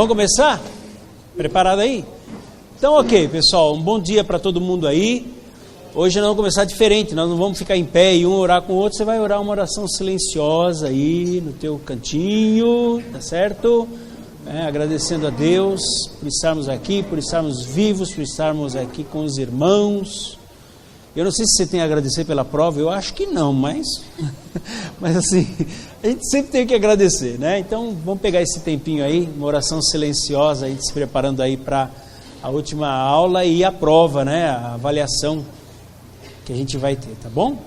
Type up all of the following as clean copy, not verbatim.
Vamos começar? Preparado aí? Então, ok, pessoal, um bom dia para todo mundo aí. Hoje nós vamos começar diferente, nós não vamos ficar em pé e um orar com o outro, você vai orar uma oração silenciosa aí no teu cantinho, tá certo? Agradecendo a Deus por estarmos aqui, por estarmos vivos, por estarmos aqui com os irmãos. Eu não sei se você tem a agradecer pela prova, eu acho que não, mas assim, a gente sempre tem que agradecer, né? Então vamos pegar esse tempinho aí, uma oração silenciosa, a gente se preparando aí para a última aula e a prova, né? A avaliação que a gente vai ter, tá bom?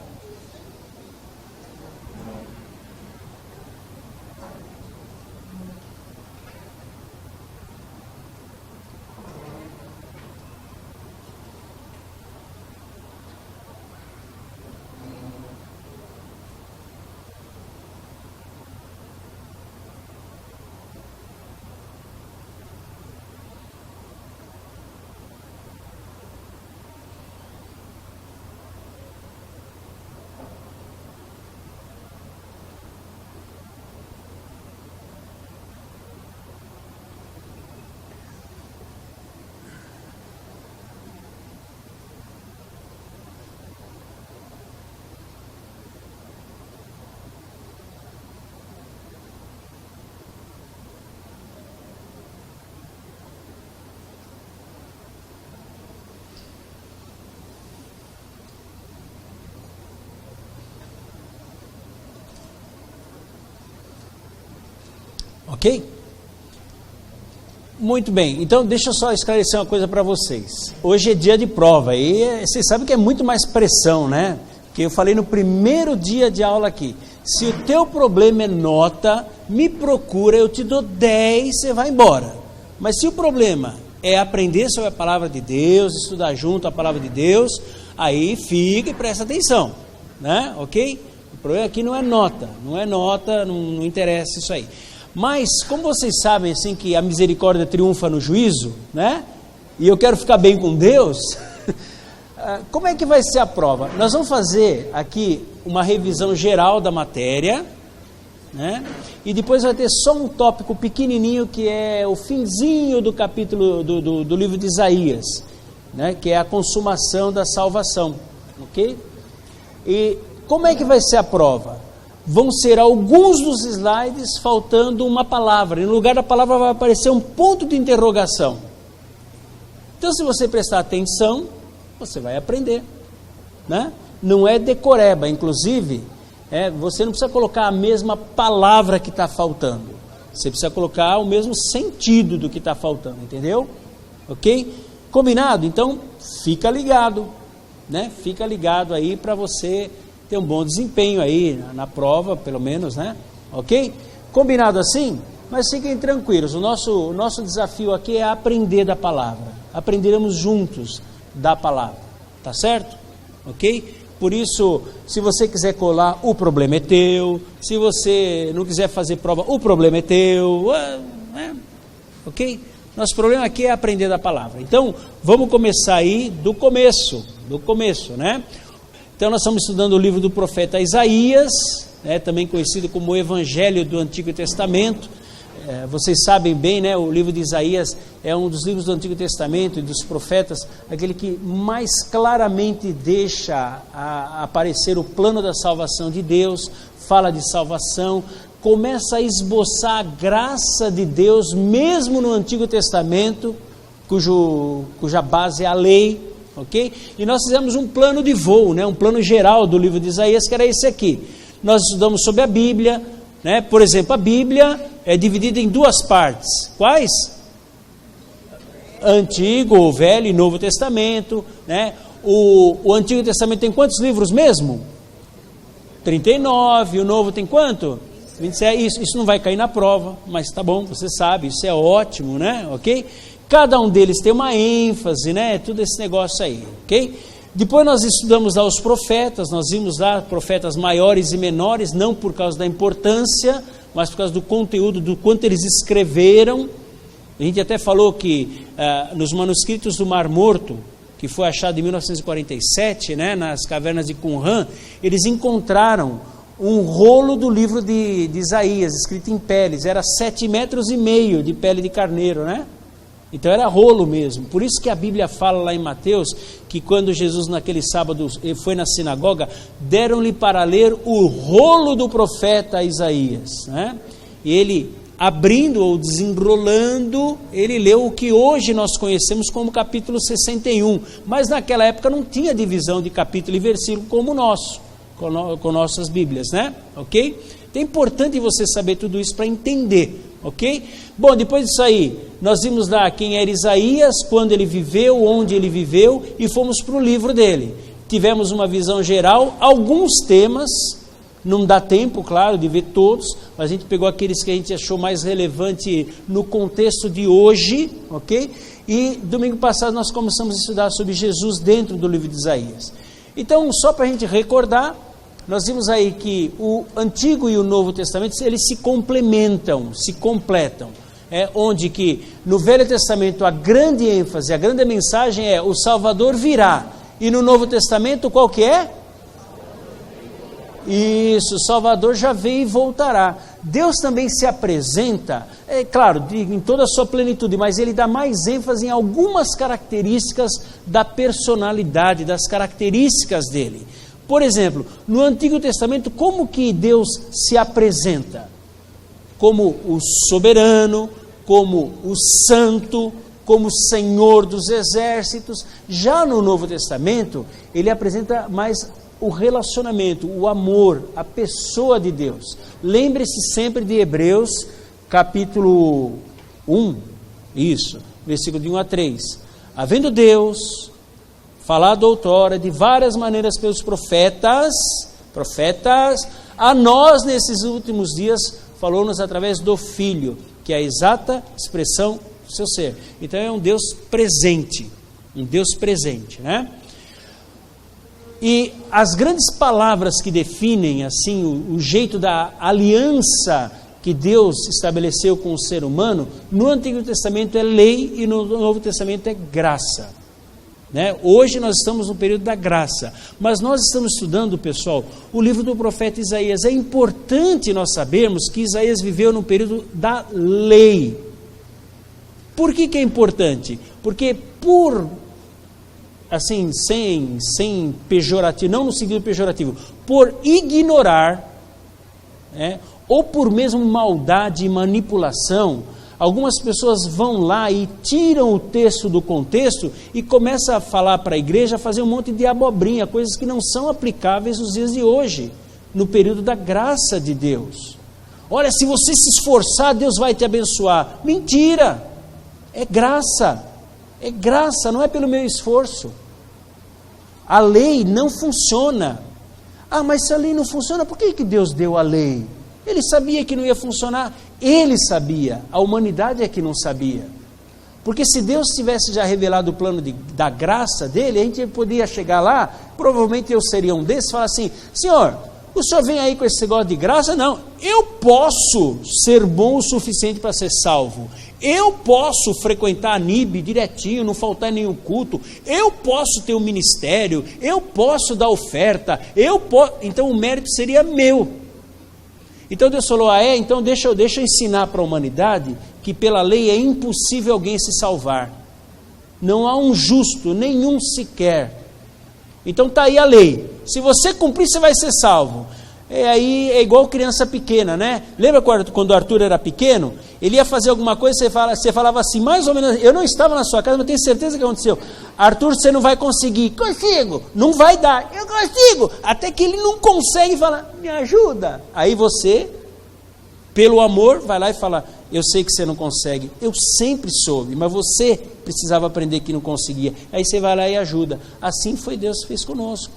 Ok? Muito bem, então deixa eu só esclarecer uma coisa para vocês. Hoje é dia de prova e vocês sabem que é muito mais pressão, né? Que eu falei no primeiro dia de aula aqui. Se o teu problema é nota, me procura, eu te dou 10, você vai embora. Mas se o problema é aprender sobre a palavra de Deus, estudar junto a palavra de Deus, aí fica e presta atenção, né? Ok? O problema aqui não é nota, não interessa isso aí. Mas, como vocês sabem, assim, que a misericórdia triunfa no juízo, né? E eu quero ficar bem com Deus, como é que vai ser a prova? Nós vamos fazer aqui uma revisão geral da matéria, né? E depois vai ter só um tópico pequenininho, que é o finzinho do capítulo do livro de Isaías, né? Que é a consumação da salvação, ok? E como é que vai ser a prova? Vão ser alguns dos slides faltando uma palavra. E no lugar da palavra vai aparecer um ponto de interrogação. Então, se você prestar atenção, você vai aprender, né? Não é decoreba. Inclusive, você não precisa colocar a mesma palavra que está faltando. Você precisa colocar o mesmo sentido do que está faltando, entendeu? Ok? Combinado? Então, fica ligado, né? Fica ligado aí para você ter um bom desempenho aí na prova, pelo menos, né? Ok? Combinado assim? Mas fiquem tranquilos, o nosso desafio aqui é aprender da palavra. Aprenderemos juntos da palavra, tá certo? Ok? Por isso, se você quiser colar, o problema é teu. Se você não quiser fazer prova, o problema é teu. Ok? Nosso problema aqui é aprender da palavra. Então, vamos começar aí do começo, né? Então nós estamos estudando o livro do profeta Isaías, também conhecido como o Evangelho do Antigo Testamento. Vocês sabem bem, né, o livro de Isaías é um dos livros do Antigo Testamento e dos profetas, aquele que mais claramente deixa aparecer o plano da salvação de Deus, fala de salvação, começa a esboçar a graça de Deus, mesmo no Antigo Testamento, cuja base é a lei. Ok? E nós fizemos um plano de voo, né? Um plano geral do livro de Isaías, que era esse aqui. Nós estudamos sobre a Bíblia, né? Por exemplo, a Bíblia é dividida em duas partes. Quais? Antigo, o Velho e Novo Testamento, né? O Antigo Testamento tem quantos livros mesmo? 39, o Novo tem quanto? 27. Isso não vai cair na prova, mas tá bom, você sabe, isso é ótimo, né? Ok? Cada um deles tem uma ênfase, né? Tudo esse negócio aí, ok? Depois nós estudamos lá os profetas, nós vimos lá profetas maiores e menores, não por causa da importância, mas por causa do conteúdo, do quanto eles escreveram. A gente até falou que nos manuscritos do Mar Morto, que foi achado em 1947, né, nas cavernas de Qumran, eles encontraram um rolo do livro de Isaías, escrito em peles. Era 7,5 metros de pele de carneiro, né? Então era rolo mesmo. Por isso que a Bíblia fala lá em Mateus, que quando Jesus naquele sábado foi na sinagoga, deram-lhe para ler o rolo do profeta Isaías, né? E ele, abrindo ou desenrolando, ele leu o que hoje nós conhecemos como capítulo 61. Mas naquela época não tinha divisão de capítulo e versículo como o nosso, com nossas Bíblias, né? Ok? Então é importante você saber tudo isso para entender, ok? Bom, depois disso aí, nós vimos lá quem era Isaías, quando ele viveu, onde ele viveu, e fomos para o livro dele. Tivemos uma visão geral, alguns temas, não dá tempo, claro, de ver todos, mas a gente pegou aqueles que a gente achou mais relevante no contexto de hoje, ok? E domingo passado nós começamos a estudar sobre Jesus dentro do livro de Isaías. Então, só para a gente recordar, nós vimos aí que o Antigo e o Novo Testamento, eles se complementam, se completam. Onde que no Velho Testamento a grande ênfase, a grande mensagem é o Salvador virá. E no Novo Testamento qual que é? Isso, o Salvador já veio e voltará. Deus também se apresenta, claro, em toda a sua plenitude, mas ele dá mais ênfase em algumas características da personalidade, das características dele. Por exemplo, no Antigo Testamento, como que Deus se apresenta? Como o soberano, como o santo, como o Senhor dos exércitos. Já no Novo Testamento, ele apresenta mais o relacionamento, o amor, a pessoa de Deus. Lembre-se sempre de Hebreus, capítulo 1, isso, versículo de 1 a 3. Havendo Deus falado outrora de várias maneiras pelos profetas, a nós nesses últimos dias falou-nos através do Filho, que é a exata expressão do seu ser. Então é um Deus presente, né? E as grandes palavras que definem assim o jeito da aliança que Deus estabeleceu com o ser humano, no Antigo Testamento é lei e no Novo Testamento é graça. Né? Hoje nós estamos no período da graça, mas nós estamos estudando, pessoal, o livro do profeta Isaías. É importante nós sabermos que Isaías viveu no período da lei. Por que é importante? Porque assim, sem pejorativo, não no sentido pejorativo, por ignorar, ou por mesmo maldade e manipulação, algumas pessoas vão lá e tiram o texto do contexto e começam a falar para a igreja, fazer um monte de abobrinha, coisas que não são aplicáveis nos dias de hoje, no período da graça de Deus. Olha, se você se esforçar, Deus vai te abençoar. Mentira! É graça, não é pelo meu esforço. A lei não funciona. Ah, mas se a lei não funciona, por que Deus deu a lei? Ele sabia que não ia funcionar. Ele sabia, a humanidade é que não sabia. Porque se Deus tivesse já revelado o plano da graça dele, a gente poderia chegar lá, provavelmente eu seria um desses, e falar assim: Senhor, o senhor vem aí com esse negócio de graça? Não, eu posso ser bom o suficiente para ser salvo. Eu posso frequentar a NIB direitinho, não faltar nenhum culto. Eu posso ter um ministério, eu posso dar oferta, então o mérito seria meu. Então Deus falou: então deixa eu ensinar para a humanidade que pela lei é impossível alguém se salvar. Não há um justo, nenhum sequer. Então está aí a lei. Se você cumprir, você vai ser salvo. Aí é igual criança pequena, né? Lembra quando o Arthur era pequeno? Ele ia fazer alguma coisa, você falava assim, mais ou menos, eu não estava na sua casa, mas tenho certeza que aconteceu. Arthur, você não vai conseguir. Consigo. Não vai dar. Eu consigo. Até que ele não consegue falar, me ajuda. Aí você, pelo amor, vai lá e fala, eu sei que você não consegue. Eu sempre soube, mas você precisava aprender que não conseguia. Aí você vai lá e ajuda. Assim foi Deus que fez conosco.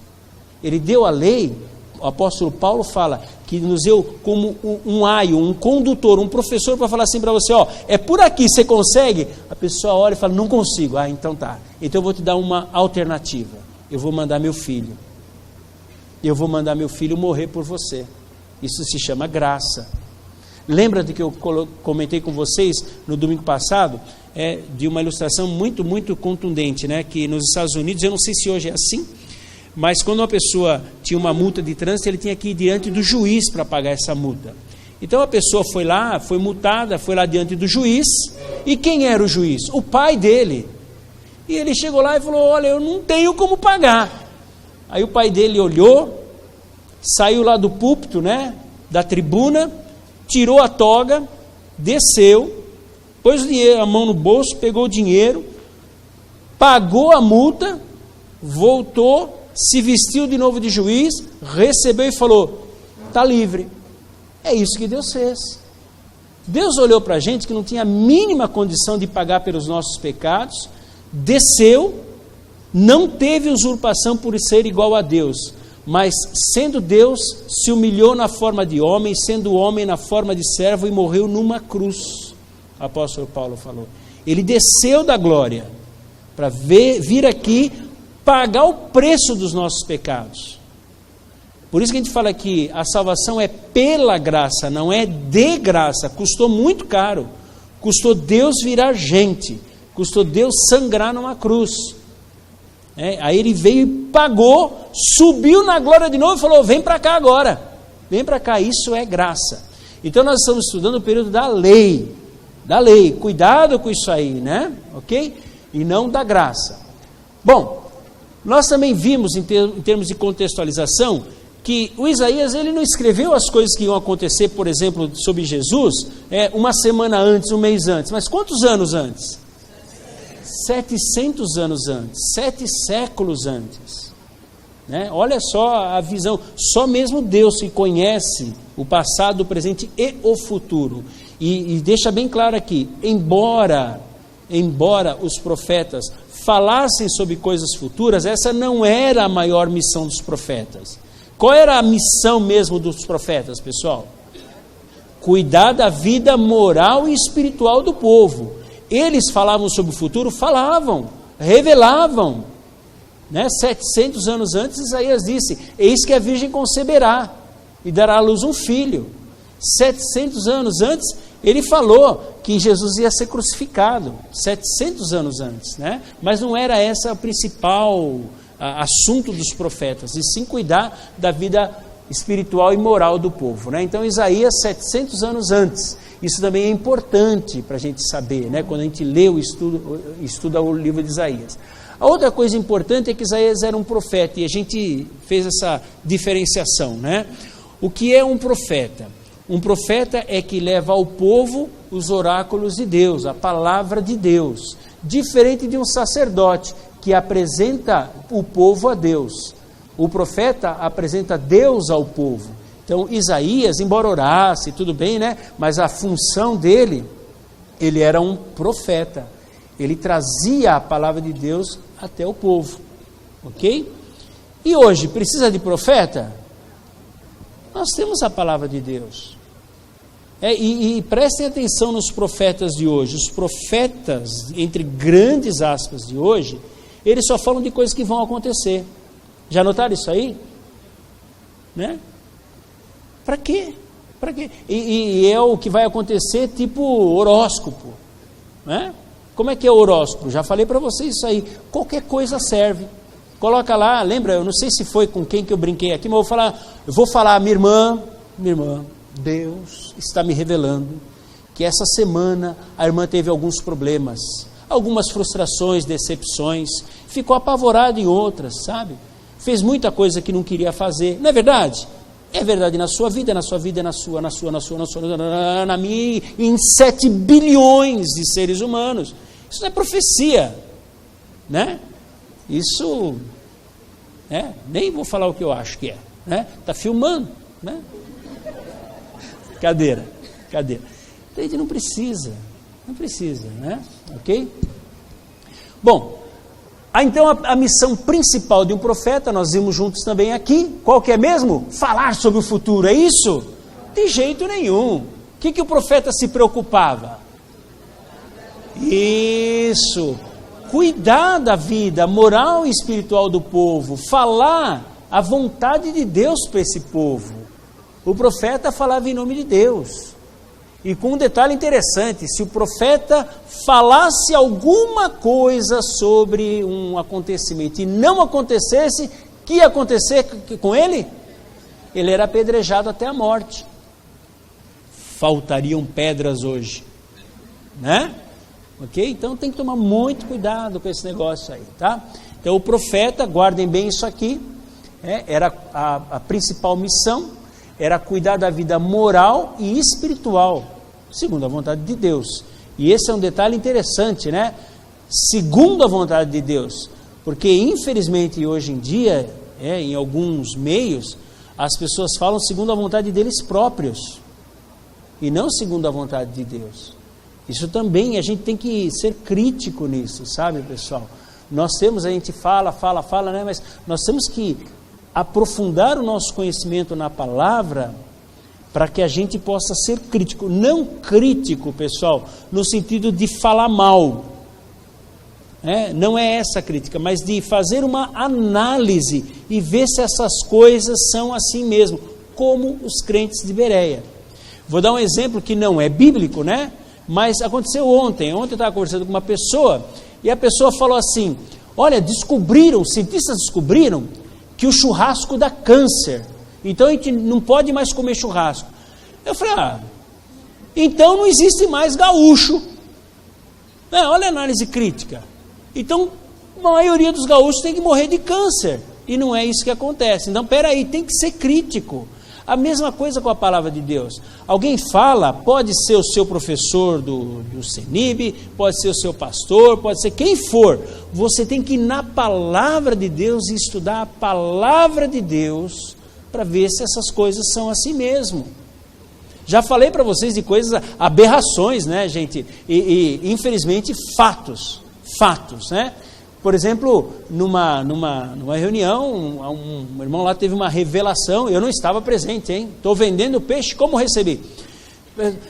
Ele deu a lei. O apóstolo Paulo fala que nos deu como um aio, um condutor, um professor para falar assim para você, é por aqui, você consegue? A pessoa olha e fala, não consigo. Então tá. Então eu vou te dar uma alternativa. Eu vou mandar meu filho. Eu vou mandar meu filho morrer por você. Isso se chama graça. Lembra de que eu comentei com vocês no domingo passado, de uma ilustração muito, muito contundente, né? Que nos Estados Unidos, eu não sei se hoje é assim, mas quando uma pessoa tinha uma multa de trânsito, ele tinha que ir diante do juiz para pagar essa multa. Então a pessoa foi lá, foi multada, foi lá diante do juiz, e quem era o juiz? O pai dele. E ele chegou lá e falou, olha, eu não tenho como pagar. Aí o pai dele olhou, saiu lá do púlpito, né, da tribuna, tirou a toga, desceu, pôs o dinheiro, a mão no bolso, pegou o dinheiro, pagou a multa, voltou, se vestiu de novo de juiz, recebeu e falou, está livre. É isso que Deus fez. Deus olhou para a gente que não tinha a mínima condição de pagar pelos nossos pecados, desceu, não teve usurpação por ser igual a Deus, mas sendo Deus, se humilhou na forma de homem, sendo homem na forma de servo e morreu numa cruz. O apóstolo Paulo falou. Ele desceu da glória para vir aqui pagar o preço dos nossos pecados. Por isso que a gente fala que a salvação é pela graça, não é de graça. Custou muito caro. Custou Deus virar gente. Custou Deus sangrar numa cruz. Aí ele veio e pagou, subiu na glória de novo e falou, vem para cá agora. Vem para cá, isso é graça. Então nós estamos estudando o período da lei. Da lei, cuidado com isso aí, né? Ok? E não da graça. Bom, nós também vimos em termos de contextualização que o Isaías ele não escreveu as coisas que iam acontecer, por exemplo, sobre Jesus, uma semana antes, um mês antes, mas quantos anos antes? 700 anos antes, 7 séculos antes. Né? Olha só a visão, só mesmo Deus que conhece o passado, o presente e o futuro. E deixa bem claro aqui, embora os profetas falassem sobre coisas futuras, essa não era a maior missão dos profetas. Qual era a missão mesmo dos profetas, pessoal? Cuidar da vida moral e espiritual do povo. Eles falavam sobre o futuro? Falavam, revelavam. Né? 700 anos antes, Isaías disse, eis que a virgem conceberá e dará à luz um filho. 700 anos antes, ele falou que Jesus ia ser crucificado. 700 anos antes, né? Mas não era esse o principal assunto dos profetas, e sim cuidar da vida espiritual e moral do povo, né? Então Isaías 700 anos antes, isso também é importante para a gente saber, né? Quando a gente lê estuda o livro de Isaías. A outra coisa importante é que Isaías era um profeta, e a gente fez essa diferenciação, né? O que é um profeta? Um profeta é que leva ao povo os oráculos de Deus, a palavra de Deus, diferente de um sacerdote que apresenta o povo a Deus. O profeta apresenta Deus ao povo. Então Isaías, embora orasse, tudo bem, né? Mas a função dele, ele era um profeta. Ele trazia a palavra de Deus até o povo. Ok? E hoje, precisa de profeta? Nós temos a palavra de Deus. E prestem atenção nos profetas de hoje. Os profetas, entre grandes aspas de hoje, eles só falam de coisas que vão acontecer. Já notaram isso aí? Né? Para quê? Para quê? E é o que vai acontecer tipo horóscopo. Né? Como é que é o horóscopo? Já falei para vocês isso aí. Qualquer coisa serve. Coloca lá, lembra? Eu não sei se foi com quem que eu brinquei aqui, mas eu vou falar, minha irmã, Deus está me revelando que essa semana a irmã teve alguns problemas, algumas frustrações, decepções, ficou apavorada em outras, sabe? Fez muita coisa que não queria fazer, não é verdade? É verdade na sua vida, na sua, na minha, em 7 bilhões de seres humanos. Isso não é profecia, né? Isso, nem vou falar o que eu acho que é, né? Está filmando, né? Cadeira. A gente não precisa, né? Ok? Bom, então a missão principal de um profeta, nós vimos juntos também aqui, qual que é mesmo? Falar sobre o futuro, é isso? De jeito nenhum. O que o profeta se preocupava? Isso, cuidar da vida moral e espiritual do povo, falar a vontade de Deus para esse povo. O profeta falava em nome de Deus. E com um detalhe interessante, se o profeta falasse alguma coisa sobre um acontecimento e não acontecesse, que ia acontecer com ele? Ele era apedrejado até a morte. Faltariam pedras hoje, né? Ok? Então tem que tomar muito cuidado com esse negócio aí, tá? Então o profeta, guardem bem isso aqui, era a principal missão, era cuidar da vida moral e espiritual, segundo a vontade de Deus. E esse é um detalhe interessante, né? Segundo a vontade de Deus, porque infelizmente hoje em dia, em alguns meios, as pessoas falam segundo a vontade deles próprios, e não segundo a vontade de Deus. Isso também, a gente tem que ser crítico nisso, sabe, pessoal? A gente fala, né? Mas nós temos que aprofundar o nosso conhecimento na palavra para que a gente possa ser crítico. Não crítico, pessoal, no sentido de falar mal. Não é essa a crítica, mas de fazer uma análise e ver se essas coisas são assim mesmo, como os crentes de Bereia. Vou dar um exemplo que não é bíblico, né? Mas aconteceu ontem. Ontem eu estava conversando com uma pessoa e a pessoa falou assim: olha, cientistas descobriram que o churrasco dá câncer, então a gente não pode mais comer churrasco. Eu falei, então não existe mais gaúcho. Olha a análise crítica. Então a maioria dos gaúchos tem que morrer de câncer, e não é isso que acontece. Então peraí, tem que ser crítico. A mesma coisa com a palavra de Deus. Alguém fala, pode ser o seu professor do CENIB, pode ser o seu pastor, pode ser quem for. Você tem que ir na palavra de Deus e estudar a palavra de Deus para ver se essas coisas são assim mesmo. Já falei para vocês de coisas, aberrações, né, gente? E infelizmente fatos, né? Por exemplo, numa reunião, um irmão lá teve uma revelação, eu não estava presente, hein? Estou vendendo peixe, como recebi?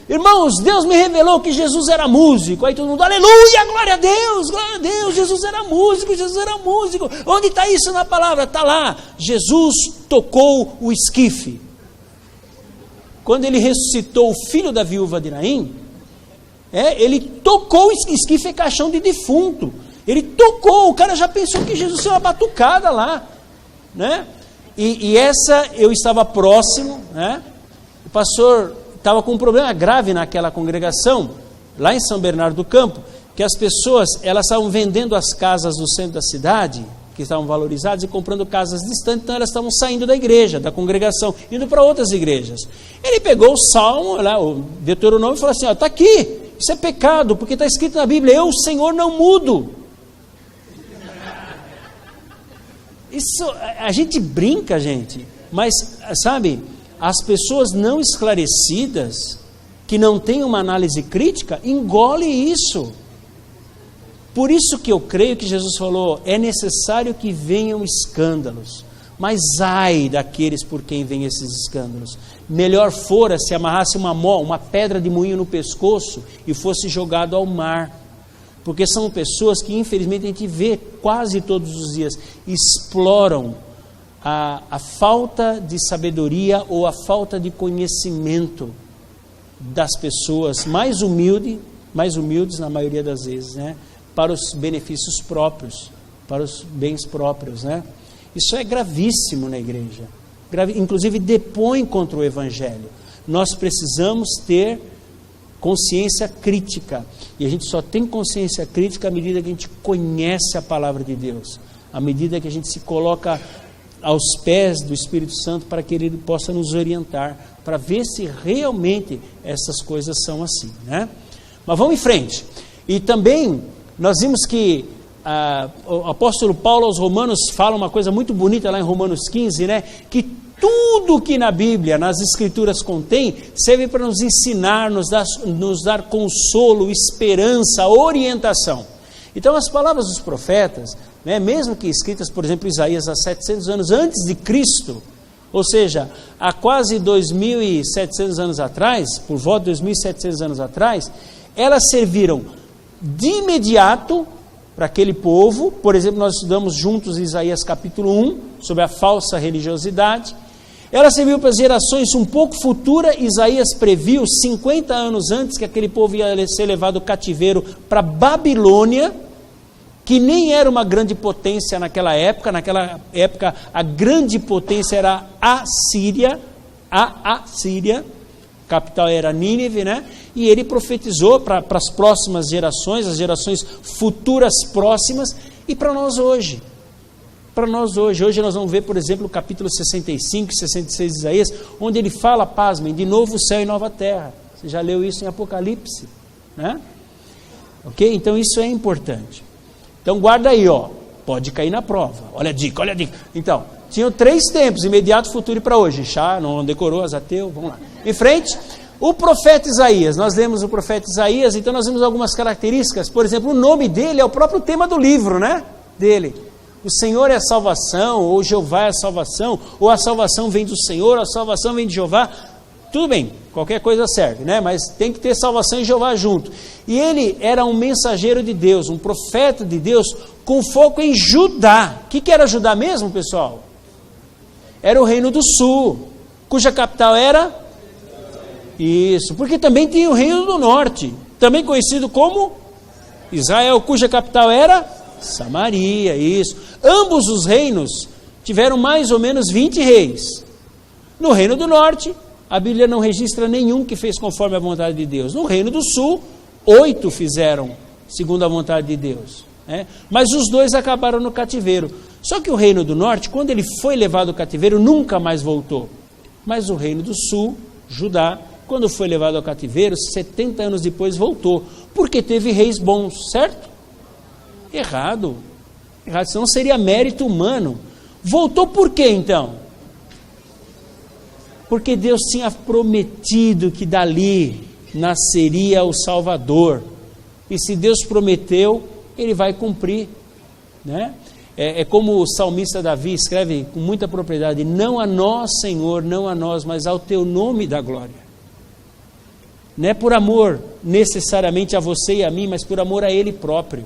Irmãos, Deus me revelou que Jesus era músico. Aí todo mundo, aleluia, glória a Deus, Jesus era músico. Onde está isso na palavra? Está lá, Jesus tocou o esquife. Quando ele ressuscitou o filho da viúva de Naim, ele tocou o esquife, é caixão de defunto. Ele tocou, o cara já pensou que Jesus era uma batucada lá, né? E essa, eu estava próximo, né? O pastor estava com um problema grave naquela congregação, lá em São Bernardo do Campo, que as pessoas, elas estavam vendendo as casas do centro da cidade, que estavam valorizadas, e comprando casas distantes, então elas estavam saindo da igreja, da congregação, indo para outras igrejas. Ele pegou o Salmo, lá, o Deuteronômio, e falou assim, está aqui, isso é pecado, porque está escrito na Bíblia, eu, o Senhor, não mudo. Isso, a gente brinca, gente, mas, sabe, as pessoas não esclarecidas, que não têm uma análise crítica, engolem isso. Por isso que eu creio que Jesus falou, é necessário que venham escândalos, mas ai daqueles por quem vêm esses escândalos. Melhor fora se amarrasse uma pedra de moinho no pescoço e fosse jogado ao mar. Porque são pessoas que infelizmente a gente vê quase todos os dias, exploram a falta de sabedoria ou a falta de conhecimento das pessoas mais humildes na maioria das vezes, né? Para os benefícios próprios, para os bens próprios, né? Isso é gravíssimo na igreja, inclusive depõe contra o Evangelho. Nós precisamos ter consciência crítica, e a gente só tem consciência crítica à medida que a gente conhece a palavra de Deus, à medida que a gente se coloca aos pés do Espírito Santo para que Ele possa nos orientar, para ver se realmente essas coisas são assim, né? Mas vamos em frente. E também nós vimos que o apóstolo Paulo aos Romanos fala uma coisa muito bonita lá em Romanos 15, né? Que tudo que na Bíblia, nas Escrituras contém, serve para nos ensinar, nos dar consolo, esperança, orientação. Então as palavras dos profetas, né, mesmo que escritas, por exemplo, Isaías há 700 anos antes de Cristo, ou seja, há quase 2.700 anos atrás, por volta de 2.700 anos atrás, elas serviram de imediato para aquele povo. Por exemplo, nós estudamos juntos Isaías capítulo 1, sobre a falsa religiosidade. Ela serviu para as gerações um pouco futuras. Isaías previu 50 anos antes que aquele povo ia ser levado cativeiro para Babilônia, que nem era uma grande potência naquela época a grande potência era a Síria, a capital era Nínive, né? E ele profetizou para as próximas gerações, as gerações futuras próximas, e para nós hoje. Hoje nós vamos ver, por exemplo, o capítulo 65 e 66 de Isaías, onde ele fala, pasmem, de novo céu e nova terra. Você já leu isso em Apocalipse, né? Ok? Então isso é importante. Então guarda aí, ó, pode cair na prova. Olha a dica. Então, tinham 3 tempos, imediato, futuro e para hoje. Já não decorou, Azateu, vamos lá. Em frente, o profeta Isaías. Nós lemos o profeta Isaías, então nós vemos algumas características. Por exemplo, o nome dele é o próprio tema do livro, né? Dele. O Senhor é a salvação, ou Jeová é a salvação, ou a salvação vem do Senhor, a salvação vem de Jeová. Tudo bem, qualquer coisa serve, né? Mas tem que ter salvação e Jeová junto. E ele era um mensageiro de Deus, um profeta de Deus, com foco em Judá. O que era Judá mesmo, pessoal? Era o reino do sul, cuja capital era? Isso, porque também tinha o reino do norte, também conhecido como Israel, cuja capital era? Samaria, isso. Ambos os reinos tiveram mais ou menos 20 reis. No reino do norte, a Bíblia não registra nenhum que fez conforme a vontade de Deus. No reino do sul, 8 fizeram segundo a vontade de Deus, né? Mas os 2 acabaram no cativeiro. Só que o reino do norte, quando ele foi levado ao cativeiro, nunca mais voltou. Mas o reino do sul, Judá, quando foi levado ao cativeiro, 70 anos depois voltou, porque teve reis bons, certo? Errado, senão seria mérito humano. Voltou por quê então? Porque Deus tinha prometido que dali nasceria o Salvador, e se Deus prometeu, Ele vai cumprir, né? É como o salmista Davi escreve com muita propriedade: não a nós, Senhor, não a nós, mas ao Teu nome da glória. Não é por amor necessariamente a você e a mim, mas por amor a Ele próprio.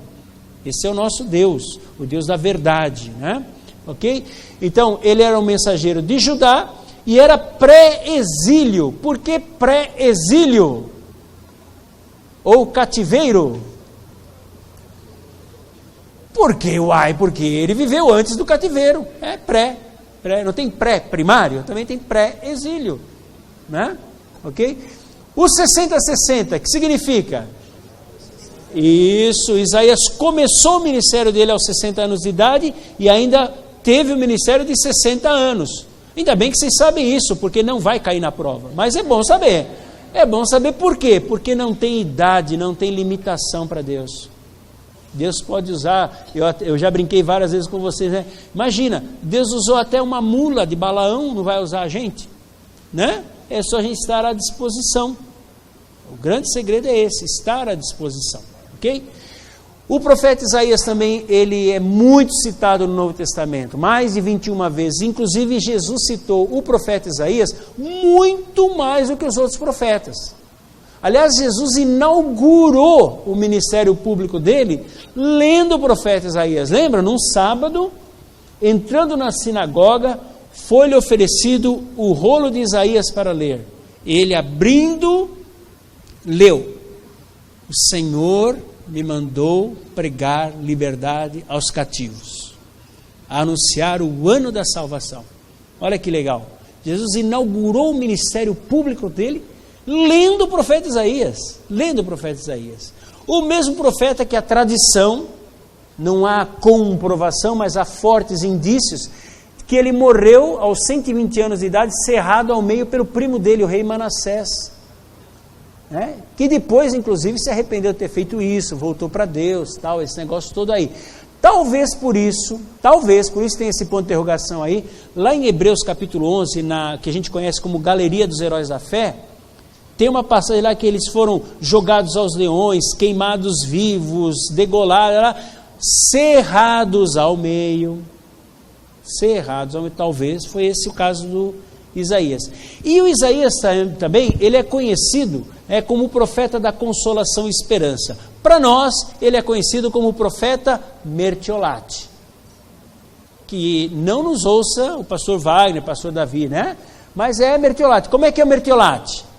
Esse é o nosso Deus, o Deus da verdade, né? Ok? Então, ele era um mensageiro de Judá e era pré-exílio. Por que pré-exílio? Ou cativeiro? Porque ele viveu antes do cativeiro. É pré. Não tem pré-primário? Também tem pré-exílio, né? Ok? O 60-60, que significa? Isso, Isaías começou o ministério dele aos 60 anos de idade e ainda teve o ministério de 60 anos. Ainda bem que vocês sabem isso, porque não vai cair na prova. Mas é bom saber. É bom saber por quê? Porque não tem idade, não tem limitação para Deus. Deus pode usar, eu já brinquei várias vezes com vocês, né? Imagina, Deus usou até uma mula de Balaão, não vai usar a gente? Né? É só a gente estar à disposição. O grande segredo é esse, estar à disposição. Okay? O profeta Isaías também, ele é muito citado no Novo Testamento, mais de 21 vezes, inclusive Jesus citou o profeta Isaías muito mais do que os outros profetas. Aliás, Jesus inaugurou o ministério público dele lendo o profeta Isaías. Lembra? Num sábado, entrando na sinagoga, foi-lhe oferecido o rolo de Isaías para ler. Ele, abrindo, leu: o Senhor me mandou pregar liberdade aos cativos, a anunciar o ano da salvação. Olha que legal. Jesus inaugurou o ministério público dele lendo o profeta Isaías. O mesmo profeta que a tradição, não há comprovação, mas há fortes indícios, que ele morreu aos 120 anos de idade, cerrado ao meio pelo primo dele, o rei Manassés. Que depois, inclusive, se arrependeu de ter feito isso, voltou para Deus, tal, esse negócio todo aí. Talvez por isso tem esse ponto de interrogação aí, lá em Hebreus capítulo 11, que a gente conhece como Galeria dos Heróis da Fé, tem uma passagem lá que eles foram jogados aos leões, queimados vivos, degolados, cerrados ao meio, talvez foi esse o caso do Isaías. E o Isaías também, ele é conhecido como o profeta da consolação e esperança. Para nós, ele é conhecido como o profeta Mertiolate. Que não nos ouça o pastor Wagner, o pastor Davi, né? Mas é Mertiolate. Como é que é o Mertiolate?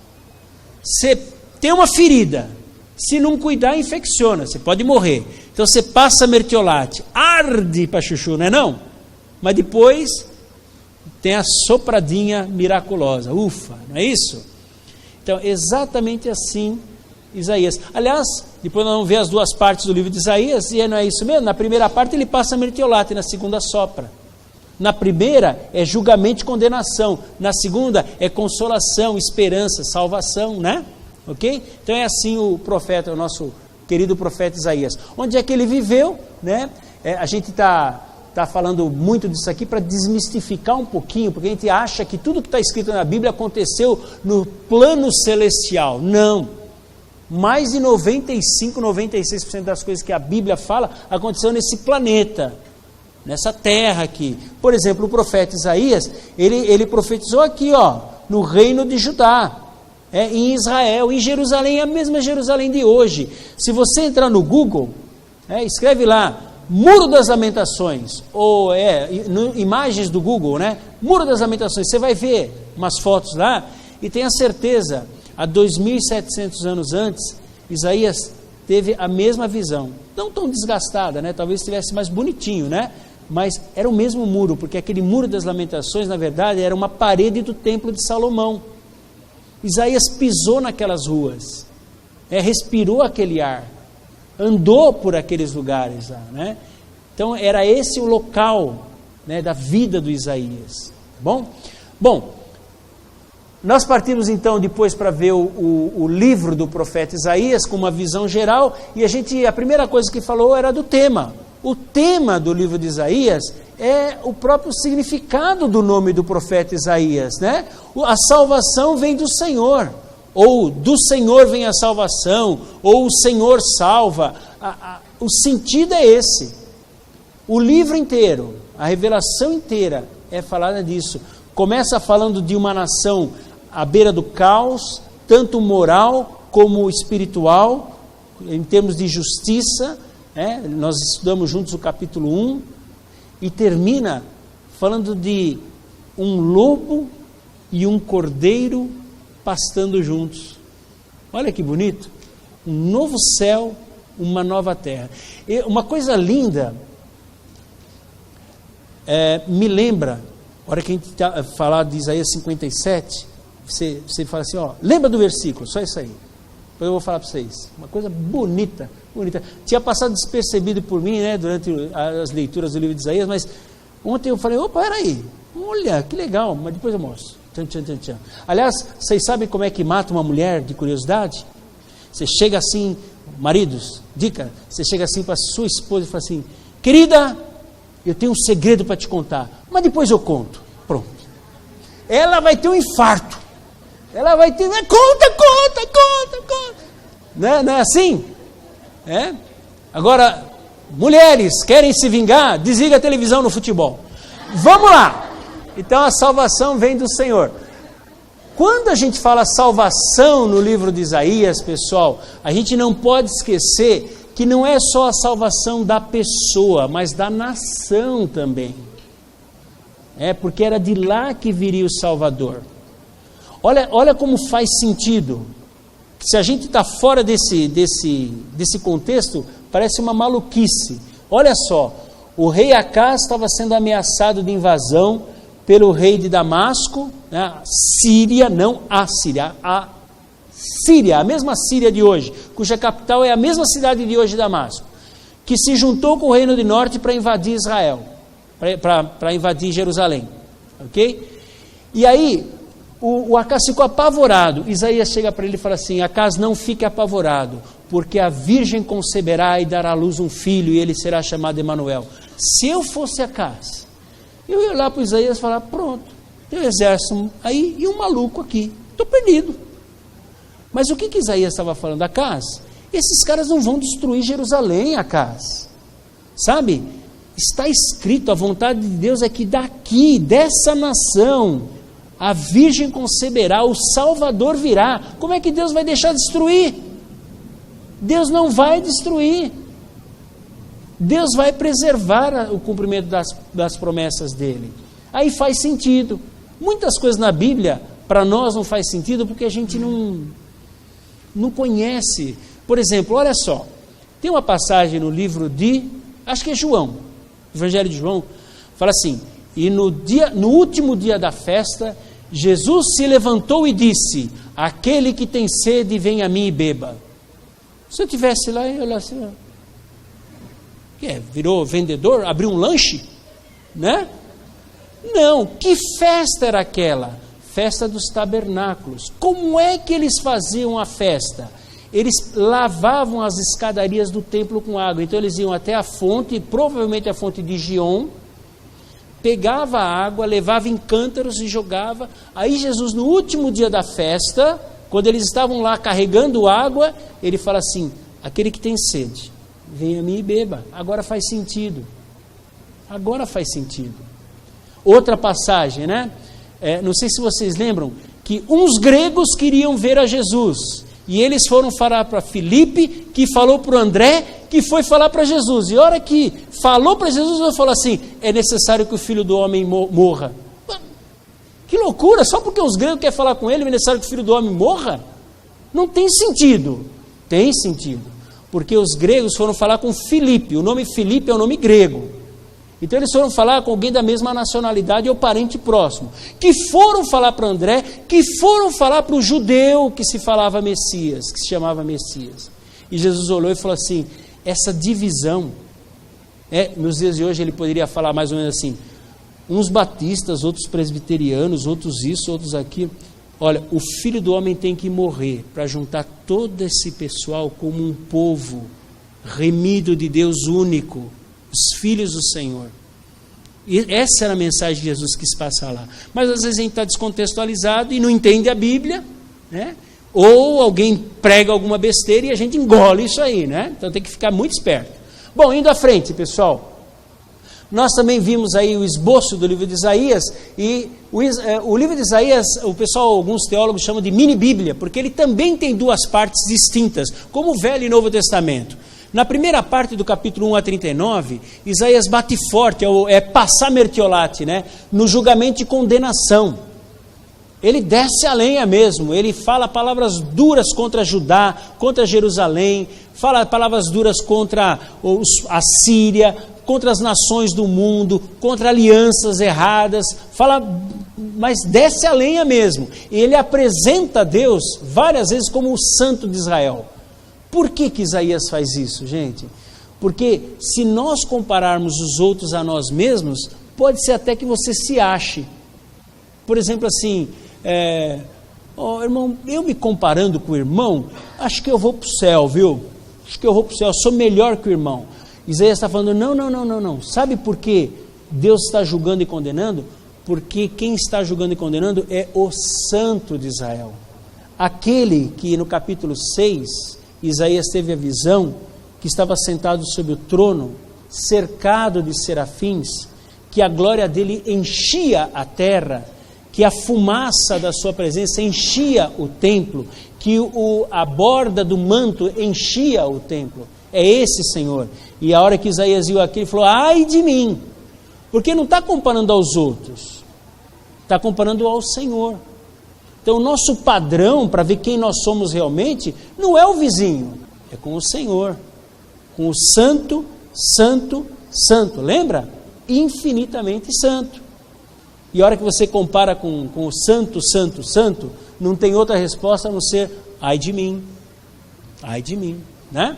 Você tem uma ferida, se não cuidar, infecciona, você pode morrer. Então você passa mertiolate, arde para chuchu, não é não? Mas depois tem a sopradinha miraculosa, ufa, não é isso? Então, exatamente assim, Isaías. Aliás, depois nós vamos ver as duas partes do livro de Isaías, e não é isso mesmo? Na primeira parte ele passa mertiolate, na segunda sopra. Na primeira é julgamento e condenação, na segunda é consolação, esperança, salvação, né? Ok? Então é assim o profeta, o nosso querido profeta Isaías. Onde é que ele viveu, né? A gente está falando muito disso aqui para desmistificar um pouquinho, porque a gente acha que tudo que está escrito na Bíblia aconteceu no plano celestial. Não. Mais de 95, 96% das coisas que a Bíblia fala aconteceu nesse planeta, nessa terra aqui. Por exemplo, o profeta Isaías, ele profetizou aqui, ó, no reino de Judá, em Israel, em Jerusalém, a mesma Jerusalém de hoje. Se você entrar no Google, escreve lá, Muro das Lamentações, ou imagens do Google, né? Muro das Lamentações, você vai ver umas fotos lá, e tenha certeza, há 2.700 anos antes, Isaías teve a mesma visão, não tão desgastada, né? Talvez estivesse mais bonitinho, né? Mas era o mesmo muro, porque aquele Muro das Lamentações, na verdade, era uma parede do Templo de Salomão. Isaías pisou naquelas ruas, respirou aquele ar, andou por aqueles lugares lá, né? Então era esse o local, né, da vida do Isaías. Bom, nós partimos então depois para ver o livro do profeta Isaías com uma visão geral, e a primeira coisa que falou era do tema. O tema do livro de Isaías é o próprio significado do nome do profeta Isaías, né? A salvação vem do Senhor, ou do Senhor vem a salvação, ou o Senhor salva. O sentido é esse. O livro inteiro, a revelação inteira é falada disso. Começa falando de uma nação à beira do caos, tanto moral como espiritual, em termos de justiça. Nós estudamos juntos o capítulo 1, e termina falando de um lobo e um cordeiro pastando juntos. Olha que bonito, um novo céu, uma nova terra. E uma coisa linda, me lembra, a hora que a gente falar de Isaías 57, você fala assim, ó, lembra do versículo, só isso aí. Depois eu vou falar para vocês, uma coisa bonita. Tinha passado despercebido por mim, né, durante as leituras do livro de Isaías, mas ontem eu falei, opa, peraí, olha, que legal, mas depois eu mostro. Tchan. Aliás, vocês sabem como é que mata uma mulher de curiosidade? Você chega assim, maridos, dica, você chega assim para sua esposa e fala assim, querida, eu tenho um segredo para te contar, mas depois eu conto. Pronto. Ela vai ter um infarto. Ela vai ter, conta. Não é assim? Agora, mulheres querem se vingar, desliga a televisão no futebol. Vamos lá. Então a salvação vem do Senhor. Quando a gente fala salvação no livro de Isaías, pessoal, a gente não pode esquecer que não é só a salvação da pessoa, mas da nação também. Porque era de lá que viria o Salvador. Olha como faz sentido. Se a gente está fora desse contexto, parece uma maluquice. Olha só, o rei Acaz estava sendo ameaçado de invasão pelo rei de Damasco, né? Síria, não a Síria, a Síria, a mesma Síria de hoje, cuja capital é a mesma cidade de hoje, Damasco, que se juntou com o reino do norte para invadir Israel, para invadir Jerusalém, ok? E aí, o Acaz ficou apavorado. Isaías chega para ele e fala assim, Acaz, não fique apavorado, porque a virgem conceberá e dará à luz um filho, e ele será chamado Emanuel. Se eu fosse Acaz, eu ia lá para Isaías e falar, pronto, tem um exército aí e um maluco aqui, estou perdido. Mas o que Isaías estava falando? Acaz, esses caras não vão destruir Jerusalém, Acaz. Sabe? Está escrito, a vontade de Deus é que daqui, dessa nação, a virgem conceberá, o Salvador virá. Como é que Deus vai deixar destruir? Deus não vai destruir. Deus vai preservar o cumprimento das promessas dele. Aí faz sentido. Muitas coisas na Bíblia, para nós não faz sentido, porque a gente não conhece. Por exemplo, olha só, Tem uma passagem no livro de, acho que é João, Evangelho de João, fala assim: e no último dia da festa, Jesus se levantou e disse: aquele que tem sede, vem a mim e beba. Se eu estivesse lá, eu olhasse assim, virou vendedor, abriu um lanche, né? Não, que festa era aquela? Festa dos tabernáculos. Como é que eles faziam a festa? Eles lavavam as escadarias do templo com água. Então eles iam até a fonte, provavelmente a fonte de Gion, pegava a água, levava em cântaros e jogava. Aí Jesus, no último dia da festa, quando eles estavam lá carregando água, ele fala assim: aquele que tem sede, venha a mim e beba. Agora faz sentido. Agora faz sentido. Outra passagem, né? Não sei se vocês lembram, que uns gregos queriam ver a Jesus, e eles foram falar para Filipe, que falou para o André, que foi falar para Jesus, e a hora que falou para Jesus, ele falou assim: é necessário que o Filho do Homem morra. Que loucura, só porque os gregos querem falar com ele, é necessário que o Filho do Homem morra? Não tem sentido. Tem sentido, porque os gregos foram falar com Filipe, o nome Filipe é o nome grego. Então eles foram falar com alguém da mesma nacionalidade ou parente próximo, que foram falar para André, que foram falar para o judeu que se falava Messias, que se chamava Messias. E Jesus olhou e falou assim: essa divisão, nos dias de hoje ele poderia falar mais ou menos assim: uns batistas, outros presbiterianos, outros isso, outros aquilo. Olha, o Filho do Homem tem que morrer para juntar todo esse pessoal como um povo remido de Deus único, os filhos do Senhor. E essa era a mensagem que Jesus quis passar lá. Mas às vezes a gente está descontextualizado e não entende a Bíblia, né? Ou alguém prega alguma besteira e a gente engole isso aí, né? Então tem que ficar muito esperto. Bom, indo à frente, pessoal, nós também vimos aí o esboço do livro de Isaías, e o livro de Isaías, o pessoal, alguns teólogos chamam de mini-bíblia, porque ele também tem duas partes distintas, como o Velho e Novo Testamento. Na primeira parte do capítulo 1 a 39, Isaías bate forte, passar mertiolate, né? No julgamento de condenação. Ele desce a lenha mesmo, ele fala palavras duras contra Judá, contra Jerusalém, fala palavras duras contra a Síria, contra as nações do mundo, contra alianças erradas, mas desce a lenha mesmo. E ele apresenta Deus várias vezes como o Santo de Israel. Por que Isaías faz isso, gente? Porque se nós compararmos os outros a nós mesmos, pode ser até que você se ache. Por exemplo, assim, irmão, eu me comparando com o irmão, acho que eu vou para o céu, viu? Acho que eu vou para o céu, sou melhor que o irmão. Isaías está falando, não. Sabe por que Deus está julgando e condenando? Porque quem está julgando e condenando é o Santo de Israel. Aquele que no capítulo 6... Isaías teve a visão que estava sentado sobre o trono, cercado de serafins, que a glória dele enchia a terra, que a fumaça da sua presença enchia o templo, que a borda do manto enchia o templo. É esse Senhor. E a hora que Isaías viu aquilo, ele falou: ai de mim, porque não está comparando aos outros, está comparando ao Senhor. Então, o nosso padrão para ver quem nós somos realmente não é o vizinho, é com o Senhor, com o Santo, Santo, Santo. Lembra? Infinitamente Santo. E a hora que você compara com o Santo, Santo, Santo, não tem outra resposta a não ser: ai de mim, né?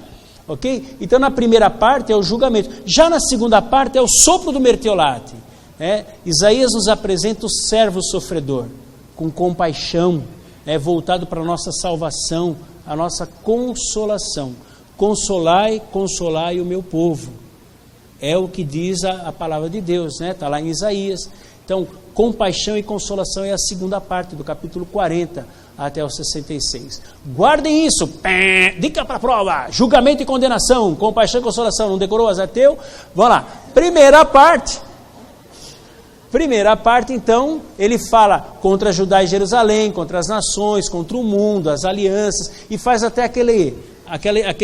Ok? Então, na primeira parte é o julgamento. Já na segunda parte é o sopro do mertiolate. Isaías nos apresenta o servo sofredor, com compaixão, voltado para a nossa salvação, a nossa consolação. Consolai o meu povo. É o que diz a palavra de Deus, né? Está lá em Isaías. Então, compaixão e consolação é a segunda parte do capítulo 40 até o 66. Guardem isso. Dica para a prova. Julgamento e condenação, compaixão e consolação. Não decorou, Azateu? Vamos lá. Primeira parte, então, ele fala contra Judá e Jerusalém, contra as nações, contra o mundo, as alianças, e faz até aquele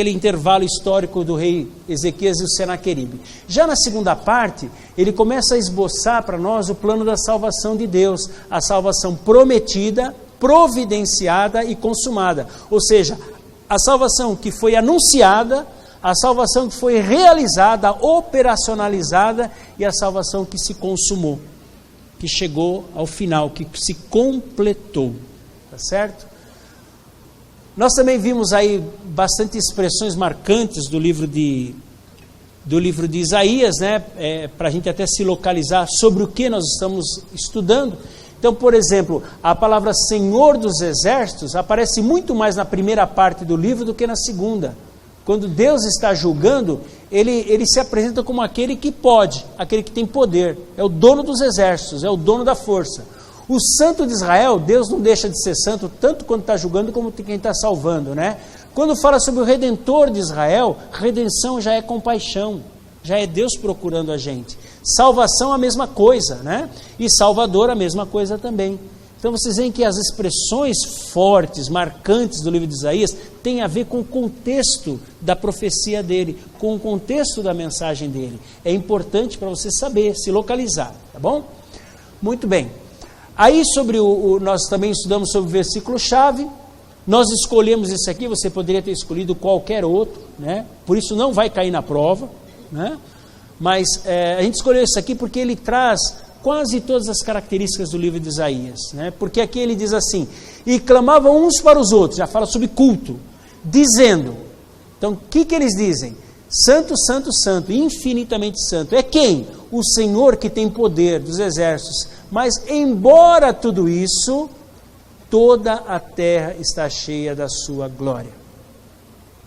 intervalo histórico do rei Ezequias e o Senaqueribe. Já na segunda parte, ele começa a esboçar para nós o plano da salvação de Deus, a salvação prometida, providenciada e consumada. Ou seja, a salvação que foi anunciada, a salvação que foi realizada, operacionalizada, e a salvação que se consumou, que chegou ao final, que se completou, tá certo? Nós também vimos aí bastante expressões marcantes do livro de Isaías, né? Para a gente até se localizar sobre o que nós estamos estudando. Então, por exemplo, a palavra Senhor dos Exércitos aparece muito mais na primeira parte do livro do que na segunda. Quando Deus está julgando, ele se apresenta como aquele que pode, aquele que tem poder, é o dono dos exércitos, é o dono da força. O santo de Israel, Deus não deixa de ser santo, tanto quando está julgando como quem está salvando, né? Quando fala sobre o Redentor de Israel, redenção já é compaixão, já é Deus procurando a gente. Salvação a mesma coisa, né? E Salvador a mesma coisa também. Então vocês veem que as expressões fortes, marcantes do livro de Isaías têm a ver com o contexto da profecia dele, com o contexto da mensagem dele. É importante para você saber, se localizar, tá bom? Muito bem. Aí nós também estudamos sobre o versículo-chave. Nós escolhemos esse aqui, você poderia ter escolhido qualquer outro, né? Por isso não vai cair na prova, né? Mas a gente escolheu esse aqui porque ele traz quase todas as características do livro de Isaías, né? Porque aqui ele diz assim: e clamavam uns para os outros, já fala sobre culto, dizendo, então o que eles dizem? Santo, santo, santo, infinitamente santo. É quem? O Senhor que tem poder dos exércitos. Mas embora tudo isso, toda a terra está cheia da sua glória.